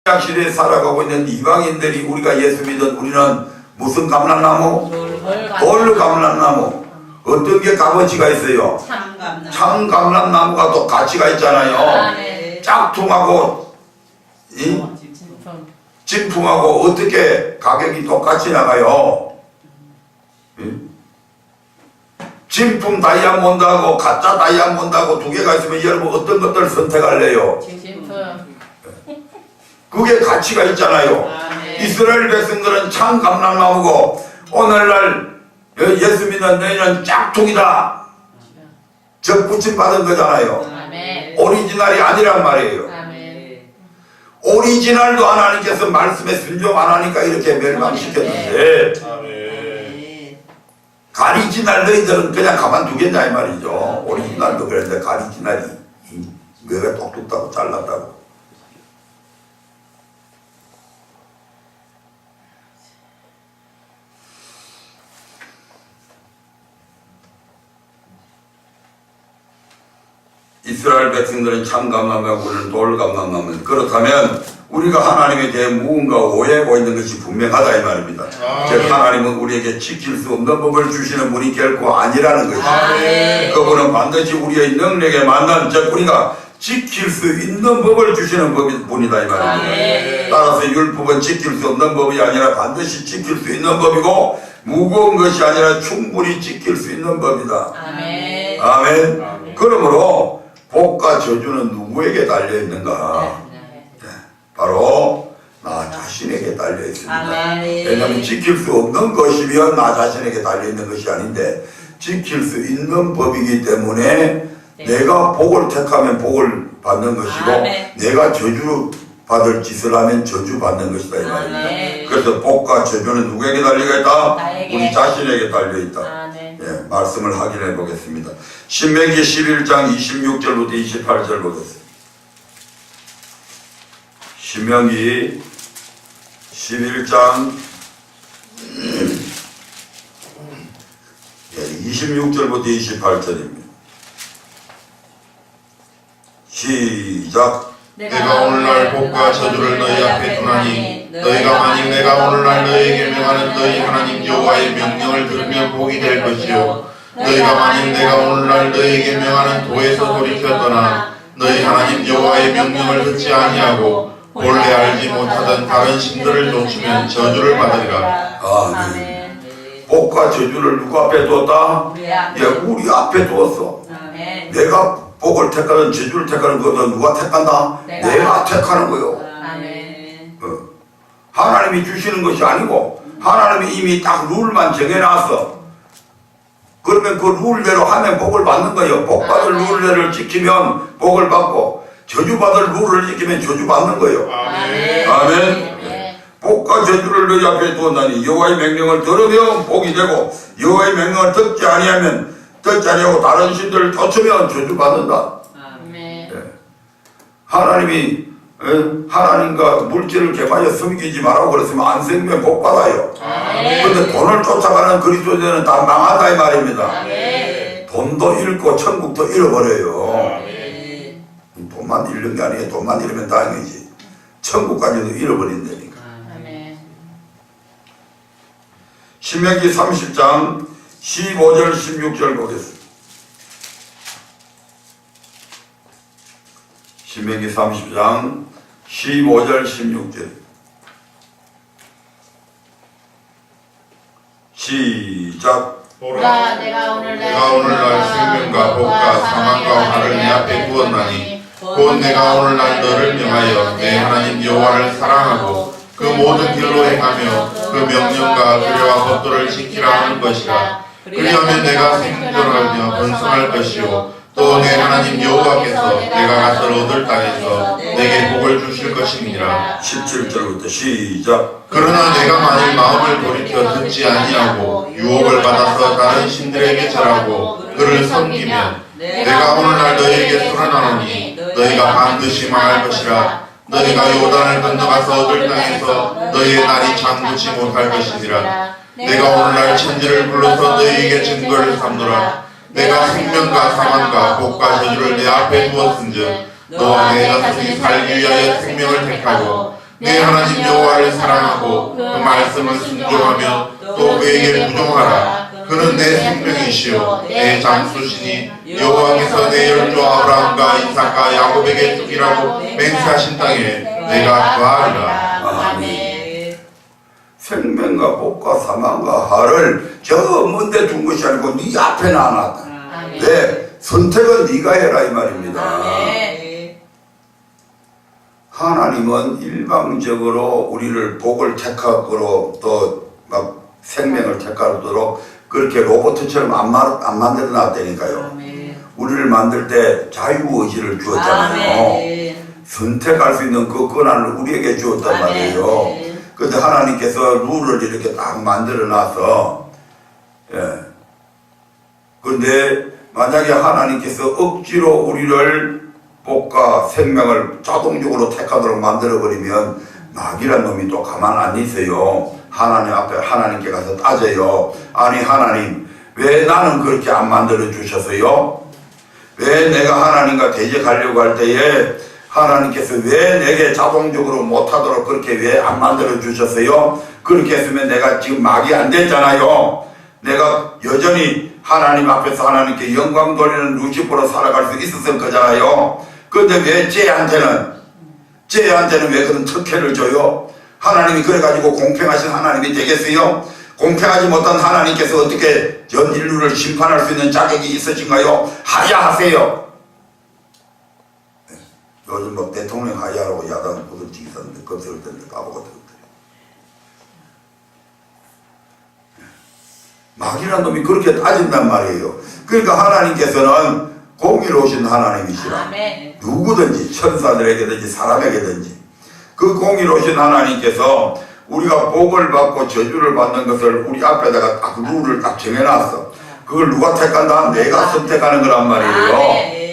신약시대에 살아가고 있는 이방인들이 우리가 예수 믿은 우리는 무슨 감람나무? 돌감람나무. 어떤 게 값어치가 있어요? 참감람나무가 또 가치가 있잖아요. 짝퉁하고 진품하고 어떻게 가격이 똑같이 나가요? 진품 다이아몬드하고 가짜 다이아몬드하고 두 개가 있으면 여러분 어떤 것들 선택할래요? 그게 가치가 있잖아요. 이스라엘 백성들은 참 감람나무고 오늘날 예수 믿는 너희는 짝퉁이다. 적붙임 받은 거잖아요. 오리지널이 아니란 말이에요. 오리지널도 하나님께서 말씀에 순종 안 하니까 이렇게 멸망시켰는데 가리지널 너희들은 그냥 가만두겠냐 이 말이죠. 오리지널도 그랬는데 가리지널이 뇌가 똑똑하고 잘났다고. 이스라엘 백성들은 참 감람나무고 우리는 돌 감람나무. 그렇다면 우리가 하나님에 대해 무언가 오해하고 있는 것이 분명하다 이 말입니다. 즉 하나님은 우리에게 지킬 수 없는 법을 주시는 분이 결코 아니라는 것이죠. 그분은 반드시 우리의 능력에 맞는, 즉 우리가 지킬 수 있는 법을 주시는 분이다 이 말입니다. 따라서 율법은 지킬 수 없는 법이 아니라 반드시 지킬 수 있는 법이고, 무거운 것이 아니라 충분히 지킬 수 있는 법이다. 아멘. 아멘. 그러므로 복과 저주는 누구에게 달려 있는가? 바로 나 자신에게 달려 있습니다. 아멘. 왜냐하면 지킬 수 없는 것이면 나 자신에게 달려 있는 것이 아닌데, 지킬 수 있는 법이기 때문에 내가 복을 택하면 복을 받는 것이고, 아멘. 내가 저주 받을 짓을 하면 저주 받는 것이다 이 말입니다. 아멘. 그래서 복과 저주는 누구에게 달려 있다? 나에게. 우리 자신에게 달려 있다. 아멘. 예, 말씀을 확인해 보겠습니다. 신명기 11장 26절부터 28절 보겠습니다. 신명기 11장 26절부터 28절입니다. 시작. 내가 오늘날 복과 저주를 너희 앞에 두나니 너희가 만일 내가 오늘날 너희에게 명하는 너희 하나님 여호와의 명령을 들으면 복이 될 것이요, 너희가 만일 내가 오늘날 너희에게 명하는 도에서 돌이켰더나 너희 하나님 여호와의 명령을 듣지 아니하고 본래 알지 못하던 다른 신들을 좇으면 저주를 받으리라. 아멘. 복과 저주를 누구 앞에 두었다? 우리 앞에. 예, 우리 앞에 두었어. 아멘. 내가 복을 택하든 저주를 택하는 것도 누가 택한다? 내가 택하는 거요. 아멘. 하나님이 주시는 것이 아니고, 하나님이 이미 딱 룰만 정해놨어. 그러면 그 룰대로 하면 복을 받는 거예요. 복 받을 룰대로 지키면 복을 받고, 저주 받을 룰을 지키면 저주 받는 거예요. 아멘. 아멘. 복과 저주를 너희 앞에 두었나니 여호와의 명령을 들으면 복이 되고, 여호와의 명령을 듣지 아니하면, 듣지 아니하고 다른 신들을 쫓으면 저주 받는다. 아멘. 하나님이 하나님과 물질을 개발해 섬기지 말라고 그랬으면 안 섬기면 복 받아요. 그런데 돈을 쫓아가는 그리스도인들은 다 망하다 이 말입니다. 돈도 잃고 천국도 잃어버려요. 돈만 잃는 게 아니에요. 돈만 잃으면 다행이지. 천국까지도 잃어버린다니까. 아멘. 신명기 30장 15절 16절 보겠습니다. 신명기 30장 15절 16절 시작. 보라, 내가 오늘날 생명과 복과 사망과 화를 내 앞에 두었나니 곧 내가 오늘날 너를 명하여 내 하나님 여호와를 사랑하고 그 모든 길로 행하며 그 명령과 규례와 법도를 지키라 하는 것이라. 그리하면 내가 생존하며 번성할 것이요, 또 내 하나님 여호와께서 내가 가서 얻을 땅에서 내게 복을 주실 것임이니라. 17절부터 시작. 그러나 내가 만일 마음을 돌이켜 듣지 아니하고 유혹을 받아서 다른 신들에게 절하고 그를 섬기면 내가 오늘날 너희에게 선언하노니 너희가 반드시 망할 것이라. 너희가 요단을 건너가서 얻을 땅에서 너희의 날이 장구치 못할 것이니라. 내가 오늘날 천지를 불러서 너희에게 증거를 삼노라. 내가 생명과 사망과 복과 저주를 내 앞에 두었은즉 너와 내 자손이 살기 위하여 생명을 택하고 내 하나님 여호와를 사랑하고 그 말씀을 순종하며 또 그에게 무종하라. 그는 내 생명이시요 내 장수시니 여호와께서 내 열조 아브라함과 이삭과 야곱에게 주기라고 맹세하신 땅에 내가 거하리라. 아멘. 생명과 복과 사망과 화를 저 먼데 둔 것이 아니고 네 앞에 놔놨다. 아멘. 네, 선택은 네가 해라 이 말입니다. 아멘. 하나님은 일방적으로 우리를 복을 택하도록 또 막 생명을 택하도록 그렇게 로봇처럼 안 만들어 놨다니까요. 아멘. 우리를 만들 때 자유의지를 주었잖아요. 아멘. 선택할 수 있는 그 권한을 우리에게 주었단 말이에요. 그런데 하나님께서 룰을 이렇게 딱 만들어 놔서, 예. 그런데 만약에 하나님께서 억지로 우리를 복과 생명을 자동적으로 택하도록 만들어버리면 마귀란 놈이 또 가만 안 있어요. 하나님 앞에 하나님께 가서 따져요. 아니 하나님 왜 나는 그렇게 안 만들어 주셨어요? 왜 내가 하나님과 대적하려고 할 때에 하나님께서 왜 내게 자동적으로 못하도록 그렇게 왜 안 만들어 주셨어요? 그렇게 했으면 내가 지금 막이 안 됐잖아요. 내가 여전히 하나님 앞에서 하나님께 영광 돌리는 루시퍼로 살아갈 수 있었을 거잖아요. 그런데 왜 쟤한테는 왜 그런 특혜를 줘요? 하나님이 그래가지고 공평하신 하나님이 되겠어요? 공평하지 못한 하나님께서 어떻게 전 인류를 심판할 수 있는 자격이 있으신가요? 하야하세요. 요즘 뭐 대통령 하야라고 야당 부들치기 있었는데 검색을 때문에 까먹었던 것들이. 마귀란 놈이 그렇게 따진단 말이에요. 그러니까 하나님께서는 공의로우신 하나님이시라. 아멘. 누구든지 천사들에게든지 사람에게든지 그 공의로우신 하나님께서 우리가 복을 받고 저주를 받는 것을 우리 앞에다가 딱 룰을 딱 정해놨어. 그걸 누가 택한다? 내가 선택하는 거란 말이에요. 아멘.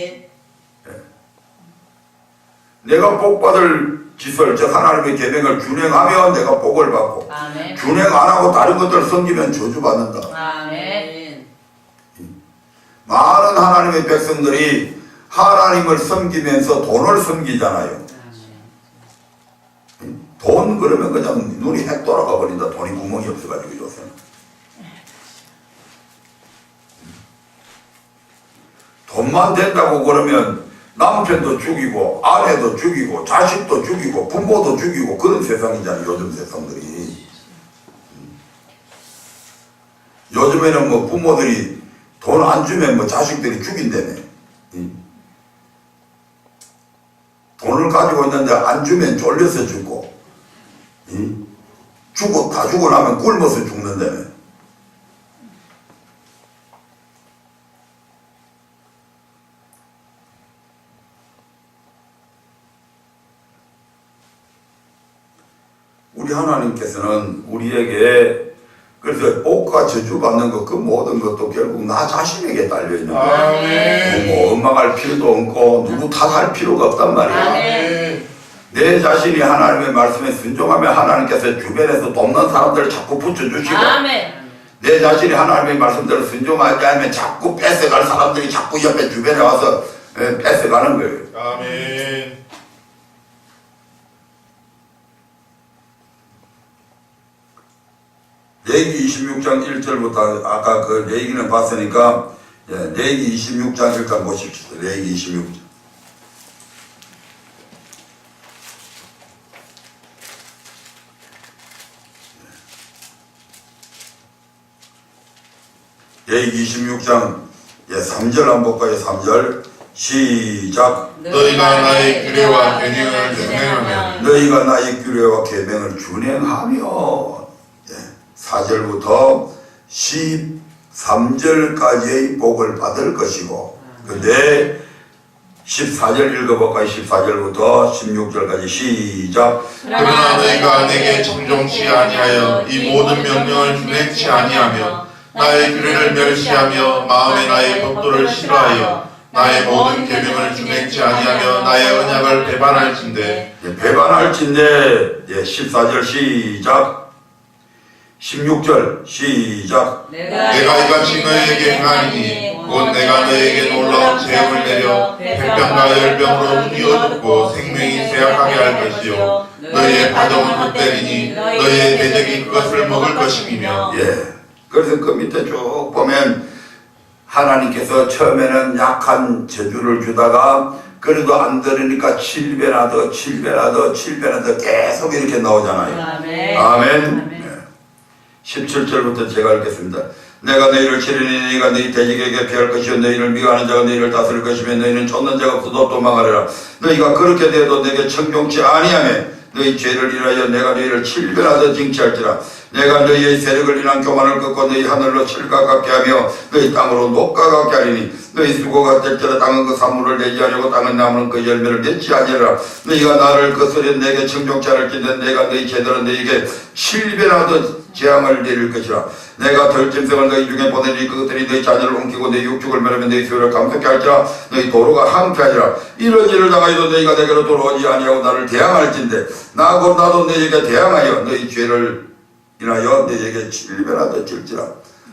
내가 복받을 짓을 즉 하나님의 계명을 준행하면 내가 복을 받고 아멘. 준행 안 하고 다른 것들을 섬기면 저주받는다. 아멘. 많은 하나님의 백성들이 하나님을 섬기면서 돈을 섬기잖아요. 돈 그러면 그냥 눈이 핵 돌아가 버린다. 돈이 구멍이 없어가지고 요새는. 돈만 된다고 그러면 남편도 죽이고 아내도 죽이고 자식도 죽이고 부모도 죽이고 그런 세상이잖아요. 요즘 세상들이. 요즘에는 뭐 부모들이 돈 안 주면 뭐 자식들이 죽인다며. 돈을 가지고 있는데 안 주면 쫄려서 죽고 다 죽고 나면 굶어서 죽는다며. 우리 하나님께서는 우리에게 그래서 복과 저주 받는 것 그 모든 것도 결국 나 자신에게 달려 있는 거야. 아멘. 부모 원망할 필요도 없고 누구 탓할 필요가 없단 말이야. 아멘. 내 자신이 하나님의 말씀에 순종하면 하나님께서 주변에서 돕는 사람들을 자꾸 붙여주시고 아멘. 내 자신이 하나님의 말씀대로 순종하지 않으면 자꾸 뺏어갈 사람들이 자꾸 옆에 주변에 와서 뺏어가는 거예요. 아멘. 레위기 26장 1절부터 아까 그 레위기는 봤으니까 레위기 26장 1절 보십시오. 레위기 26장. 레위기 26장 3절 한번 볼까요? 3절 시작. 너희가 나의 규례와 계명을 준행하면 너희가 나의 규례와 계명을 준행하며 4절부터 13절까지의 복을 받을 것이고 근데 14절 읽어볼까요? 14절부터 16절까지 시작. 그러나 너희가 내게 청종치 아니하여 이 모든 명령을 준행치 아니하며 나의 규례를 멸시하며 마음에 나의 법도를 싫어하여 나의 모든 계명을 준행치 아니하며 나의 언약을 배반할진대. 배반할진대. 14절 시작. 16절 시작. 내가 이같이 너희에게 행하리니 곧 내가 너희에게 놀라운 재앙을 내려 백병과 열병으로 눈이 어둡고 생명이 쇠약하게 할 것이요 너희의 가정은 헛되리니 너희의 대적이 그것을 먹을 것임이며. 그래서 그 밑에 쭉 보면 하나님께서 처음에는 약한 저주를 주다가 그래도 안 들으니까 7배나 더 7배나 더 7배나 더 계속 이렇게 나오잖아요. 아멘. 아멘. 17절부터 제가 읽겠습니다. 내가 너희를 치르니 너희가 너희 대적에게 피할 것이요 너희를 미워하는 자가 너희를 다스릴 것이며 너희는 쫓는 자가 없어도 도망하리라. 너희가 그렇게 되어도 내게 청종치 아니하며 너희 죄를 인하여 내가 너희를 7배나 더 징치할지라. 내가 너희의 세력을 인한 교만을 꺾고 너희 하늘로 칠과 같게 하며 너희 땅으로 녹과 같게 하리니 너희 수고가 될지라. 땅은 그 산물을 내지 아니하고 땅은 나무는 그 열매를 맺지 아니하리라. 너희가 나를 거스려 내게 청종치 않을진데 내가 너희 죄들은 너희에게 7배나 더 재앙을 내릴 것이라. 내가 덜짐승을 너희 중에 보내니 그것들이 너희 자녀를 옮기고 너희 육축을 멸하며 너희 수요를 감속케 할지라. 너희 도로가 항폐하리라. 이런 일을 당하여도 너희가 내게로 돌아오지 아니하고 나를 대항할진대 나 곧 나도 너희에게 대항하여 너희 죄를 인하여 너희에게 7배나 더 질지라.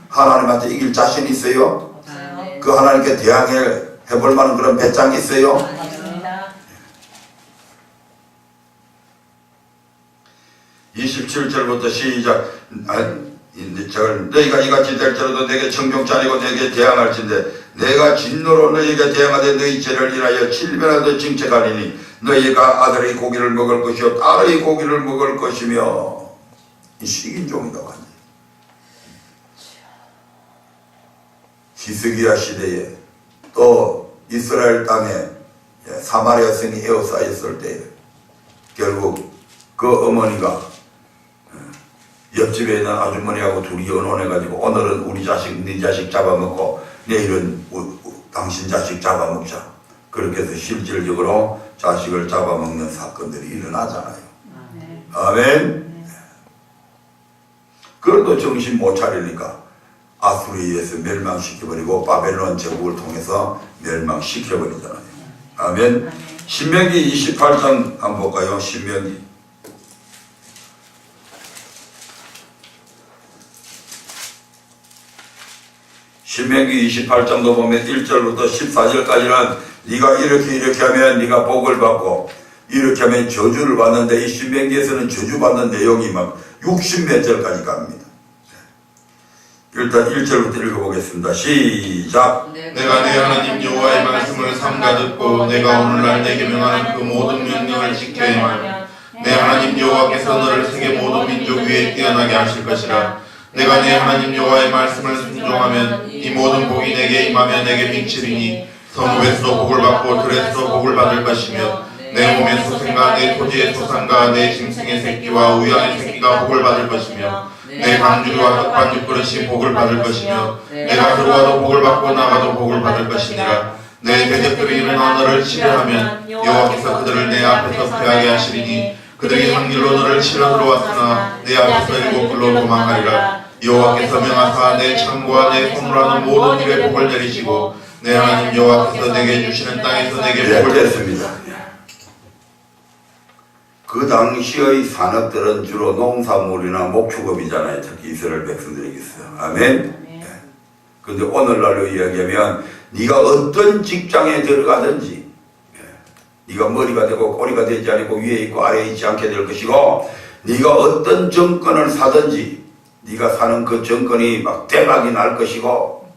하나님한테 이길 자신 있어요? 그 하나님께 대항해 해볼 만한 그런 배짱이 있어요? 아닙니다. 27절부터 시작. 너희가 이같이 될지라도 내게 청종자리고 내게 대항할진대 내가 진노로 너희에게 대항하되 너희 죄를 인하여 7배나 징책하리니 너희가 아들의 고기를 먹을 것이요 딸의 고기를 먹을 것이며 이 식인종이다 완전. 히스기야 시대에 또 이스라엘 땅에 사마리아 성이 에워싸였을 때 결국 그 어머니가 옆집에 있는 아주머니하고 둘이 의논해가지고 오늘은 우리 자식 네 자식 잡아먹고 내일은 당신 자식 잡아먹자. 그렇게 해서 실질적으로 자식을 잡아먹는 사건들이 일어나잖아요. 아멘. 그래도 정신 못 차리니까 아수리에서 멸망시켜버리고 바벨론 제국을 통해서 멸망시켜버리잖아요. 아멘. 신명기 28장 한번 볼까요? 신명기 28장도 보면 1절부터 14절까지는 네가 이렇게 하면 네가 복을 받고 이렇게 하면 저주를 받는데 이 신명기에서는 저주받는 내용이 막 60몇 절까지 갑니다. 일단 1절부터 읽어보겠습니다. 시작. 내가 내 하나님 여호와의 말씀을 삼가 듣고 내가 오늘날 내게 명하는 그 모든 명령을 지켜 행하면 내 하나님 여호와께서 너를 세계 모든 민족 위에 뛰어나게 하실 것이라. 내가 내 하나님 여호와의 말씀을 순종하면 이 모든 복이 내게 임하며 내게 미치리니 성읍에서도 복을 받고 들에서도 복을 받을 것이며 내 몸의 소생과 내 토지의 소산과 내 짐승의 새끼와 우양의 새끼가 복을 받을 것이며 내 강주리와 떡반죽 그릇이 복을 받을 것이며 내가 들어와도 복을 받고 나가도 복을 받을 것이니라. 내 대적들이 일어나 너를 치려하면 여호와께서 그들을 내 앞에서 패하게 하시리니 그들이 한 길로 너를 치러 들어왔으나 내 앞에서 일곱 길로 도망하리라. 여호와께서 명하사 내 창고와 내 소물하는 모든 일에 복을 내리시고 내 하나님 여호와께서 내게 주시는 땅에서 내게 복을 됐습니다. 그 당시의 산업들은 주로 농산물이나 목축업이잖아요. 특히 이스라엘 백성들에게 있어요. 아멘. 그런데 오늘날로 이야기하면 네가 어떤 직장에 들어가든지 네가 머리가 되고 꼬리가 되지 않고 위에 있고 아래에 있지 않게 될 것이고 네가 어떤 정권을 사든지 네가 사는 그 정권이 막 대박이 날 것이고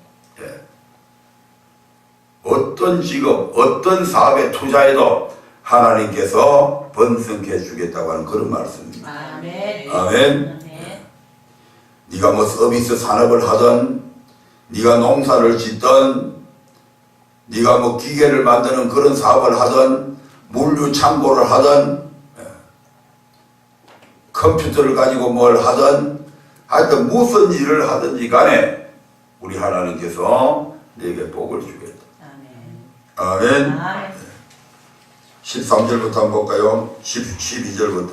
어떤 직업, 어떤 사업에 투자해도 하나님께서 번성해 주겠다고 하는 그런 말씀입니다. 아멘. 아멘. 네가 뭐 서비스 산업을 하든 네가 농사를 짓든 네가 뭐 기계를 만드는 그런 사업을 하든 물류 창고를 하든 컴퓨터를 가지고 뭘 하든 하여튼 무슨 일을 하든지 간에 우리 하나님께서 네게 복을 주겠다. 아멘. 13절부터 한번 볼까요? 12절부터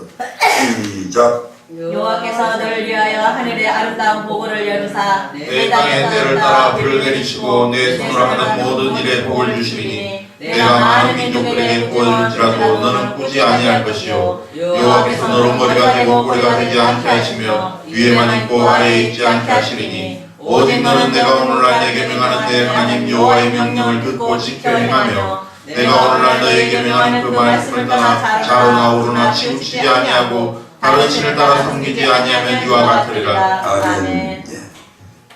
시작. 여호와께서 너를 위하여 하늘의 아름다운 보고를 열으사 내 땅에 때를 따라 비를 내리시고 내 손으로 하는 모든 일에 복을 주시리니 내가 많은 민족들에게 보여줄지라도 너는 꾸지 아니할 것이요 여호와께서 너로 머리가 되고 꼬리가 되지 않게 하시며 위에만 있고 아래에 있지 않게 하시리니 오직 너는 내가 오늘날 내게 명하는 내 하나님 여호와의 명령을 듣고 지켜 행하며 내가 오늘날 너에게 명하는 그 말씀을 떠나 좌우나 우르나 치우치지 아니하고 다른 신을 따라 섬기지 아니하면 이와 같으리라. 아멘.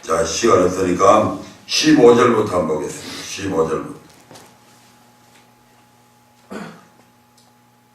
자, 시간 없으니까 15절부터 한번 보겠습니다. 15절부터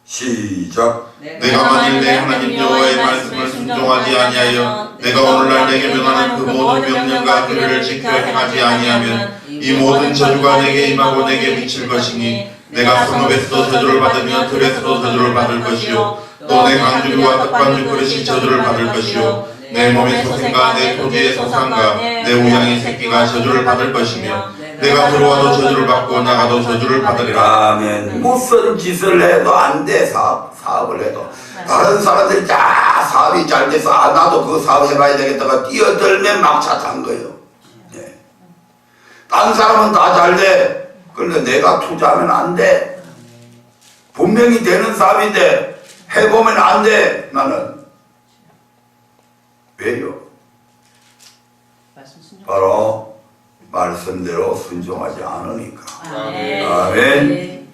시작. 내가 만일 내 하나님 여호와의 말씀을 순종하지 아니하여 내가 오늘날 내게 명하는 그 모든 명령과 규례를 지켜 행하지 아니하면 이 모든 저주가 내게 임하고 내게 미칠 것이니 내가 성읍에서도 저주를 받으며 들에서도 저주를 받을 것이요 또 내 강주리와 떡반죽 그릇이 저주를 받을 것이요 내 몸의 소생과 내 토지의 소산과 내 우양의 새끼가 저주를 받을 것이며 내가 들어와도 저주를 받고 나가도 저주를 받으리라. 아멘. 무슨 짓을 해도 안 돼. 사업을 해도 다른 사람들이 다 사업이 잘 돼서 나도 그 사업 해봐야 되겠다가 뛰어들면 막차 탄 거예요. 다른 사람은 다 잘 돼. 그런데 내가 투자하면 안 돼. 분명히 되는 사업인데 해보면 안 돼. 나는 왜요? 바로 말씀대로 순종하지 않으니까. 아멘. 아멘.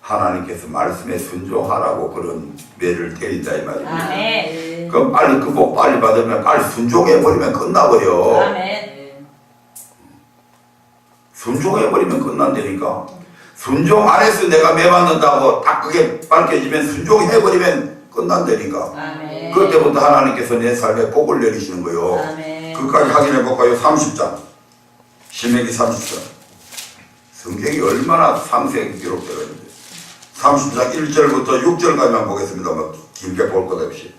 하나님께서 말씀에 순종하라고 그런 매를 때린다 이 말입니다. 아멘. 그럼 빨리 그 복 빨리 받으면 빨리 순종해버리면 끝나버려. 아멘. 순종해버리면 끝난다니까. 순종 안 해서 내가 매 맞는다고 딱 그게 밝혀지면 순종해버리면 끝난다니까. 아멘. 그때부터 하나님께서 내 삶에 복을 내리시는 거요. 아멘. 그까지 확인해 볼까요? 30장. 신명기 30장. 성경이 얼마나 상세하게 기록되어 있는데. 30장 1절부터 6절까지만 보겠습니다. 뭐 길게 볼 것 없이.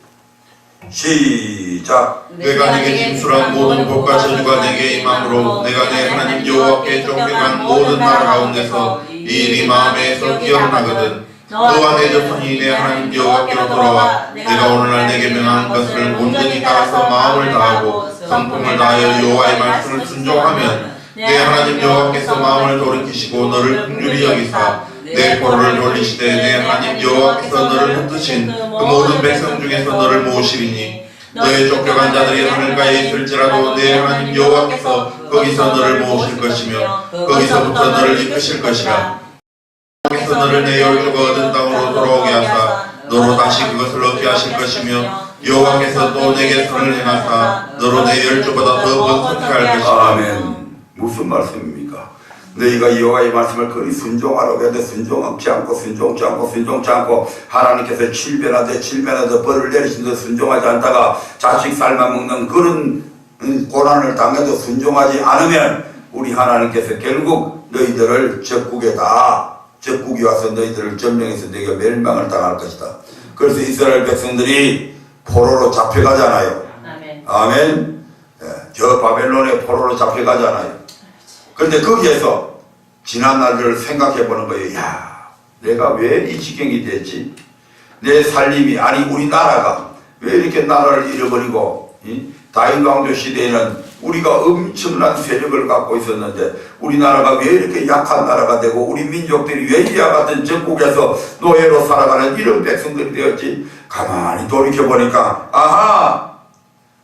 시작. 내가 내게 진술한 모든 복과 저주가 내게 임함으로 내가 내 하나님 여호와께 쫓겨간 모든 나라 가운데서 이 일이 마음에서 기억나거든. 너와 내 조상이 내 하나님 여호와께로 돌아와 내가 오늘날 내게 명한 것을 온전히 따라서 마음을 다하고 성품을 다하여 여호와의 말씀을 순종하면 내 하나님 여호와께서 마음을 돌이키시고 너를 긍휼히 여기사 내 포로를 돌리시되 내 하나님 여호와께서 너를 흩으신 그 모든 백성 중에서 너를 모으시리니 너의 쫓겨간 자들이 하늘가에 있을지라도 내 하나님 여호와께서 거기서 너를 모으실 것이며 거기서부터 너를 이끄실 것이라. 여호와께서 너를 내 열조가 얻은 땅으로 돌아오게 하사 너로 다시 그것을 얻게 하실 것이며 여호와께서 또 내게 선을 행하사 너로 내 열조보다 더 번성케 할 것이라. 아멘. 무슨 말씀입니까? 너희가 여호와의 말씀을 그리 순종하라고 해도 순종치 않고 하나님께서 7배나 더 벌을 내리신 듯 순종하지 않다가 자식 삶아먹는 그런 고난을 당해도 순종하지 않으면 우리 하나님께서 결국 너희들을 적국이 와서 너희들을 점령해서 너희가 멸망을 당할 것이다. 그래서 이스라엘 백성들이 포로로 잡혀가잖아요. 아멘. 아멘. 예, 저 바벨론의 포로로 잡혀가잖아요. 그런데 거기에서 지난 날들을 생각해 보는 거예요. 야, 내가 왜 이 지경이 됐지? 내 살림이, 아니 우리 나라가 왜 이렇게 나라를 잃어버리고, 다윗 왕조 시대에는 우리가 엄청난 세력을 갖고 있었는데 우리나라가 왜 이렇게 약한 나라가 되고 우리 민족들이 왜 이와 같은 적국에서 노예로 살아가는 이런 백성들이 되었지? 가만히 돌이켜보니까 아하!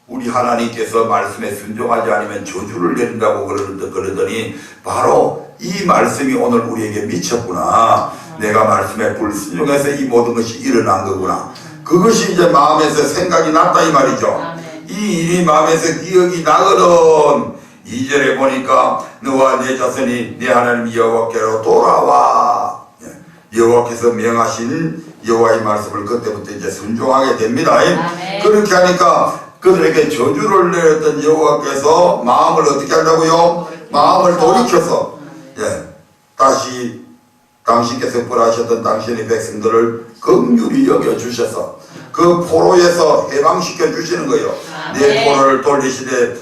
우리 하나님께서 말씀에 순종하지 않으면 저주를 내린다고 그러더니 바로 이 말씀이 오늘 우리에게 미쳤구나. 내가 말씀에 불순종해서 이 모든 것이 일어난 거구나. 그것이 이제 마음에서 생각이 났다 이 말이죠. 이 일이 마음에서 기억이 나거든. 2절에 보니까 너와 내 자손이 내 하나님 여호와께로 돌아와. 여호와께서 명하신 여호와의 말씀을 그때부터 이제 순종하게 됩니다. 아멘. 그렇게 하니까 그들에게 저주를 내렸던 여호와께서 마음을 어떻게 한다고요? 마음을 돌이켜서 다시 당신께서 벌하셨던 당신의 백성들을 긍휼히 여겨주셔서 그 포로에서 해방시켜 주시는 거예요. 내 포로를 돌리시되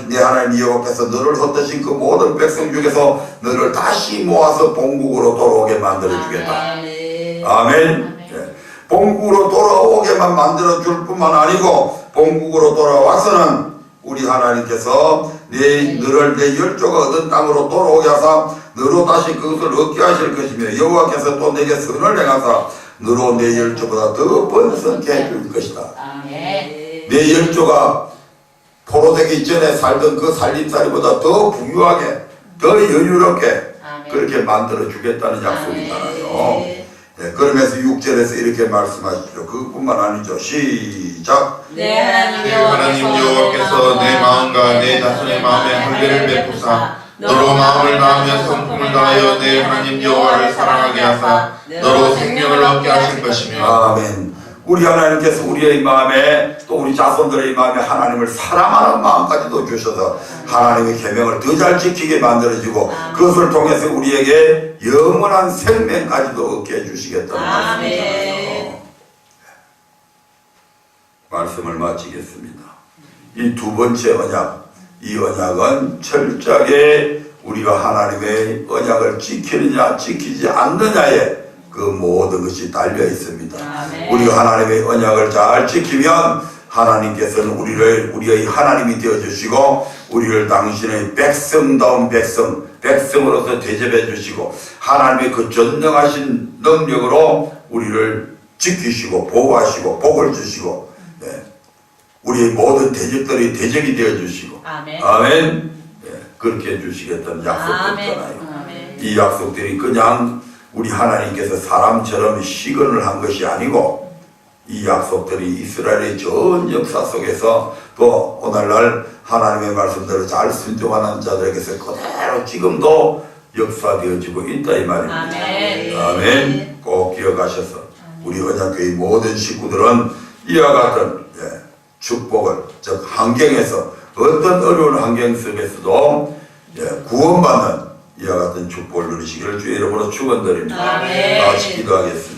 내 하나님 여호와께서 너를 흩으신 그 모든 백성 중에서 너를 다시 모아서 본국으로 돌아오게 만들어 주겠다. 아멘. 본국으로 돌아오게만 만들어 줄 뿐만 아니고 본국으로 돌아와서는 우리 하나님께서 너를 내 열조가 얻은 땅으로 돌아오게 하사 너로 다시 그것을 얻게 하실 것이며 여호와께서 또 내게 선을 행하사 너로 내 열조보다 더 번성케 해줄 것이다. 내 열조가 포로되기 전에 살던 그 살림살이보다 더 부유하게 더 여유롭게 그렇게 만들어 주겠다는 약속이잖아요. 그러면서 6절에서 이렇게 말씀하시죠. 그것뿐만 아니죠. 시작. 내 하나님 여호와께서 내 마음과 내 자손의 마음에 할례를 베푸사 너로 마음을 다하며 성품을 다하여 내 하나님 여호와를 사랑하게 하사 너로 생명을 얻게 하실 것이며. 아멘. 우리 하나님께서 우리의 마음에 또 우리 자손들의 마음에 하나님을 사랑하는 마음까지도 주셔서 하나님의 계명을 더 잘 지키게 만들어주고 그것을 통해서 우리에게 영원한 생명까지도 얻게 해주시겠다는 말씀이잖아요. 말씀을 마치겠습니다. 이 두 번째 언약, 이 언약은 철저하게 우리가 하나님의 언약을 지키느냐 지키지 않느냐에 그 모든 것이 달려 있습니다. 우리가 하나님의 언약을 잘 지키면 하나님께서는 우리의 하나님이 되어주시고 우리를 당신의 백성다운 백성으로서 대접해 주시고 하나님의 그 전능하신 능력으로 우리를 지키시고 보호하시고 복을 주시고 우리의 모든 대적들이 대적이 되어 주시고 아멘. 그렇게 해주시겠다는 약속이잖아요. 이 약속들이 그냥 우리 하나님께서 사람처럼 시건을 한 것이 아니고 이 약속들이 이스라엘의 전 역사 속에서 또 오늘날 하나님의 말씀대로 잘 순종하는 자들에게서 그대로 지금도 역사되어지고 있다 이 말입니다. 아멘. 아멘. 꼭 기억하셔서 우리 언약교회 모든 식구들은 이와 같은 축복을 즉 환경에서 어떤 어려운 환경 속에서도 구원받는 이와 같은 축복을 누리시기를 주의 이름으로 축원드립니다. 아멘. 같이 기도하겠습니다.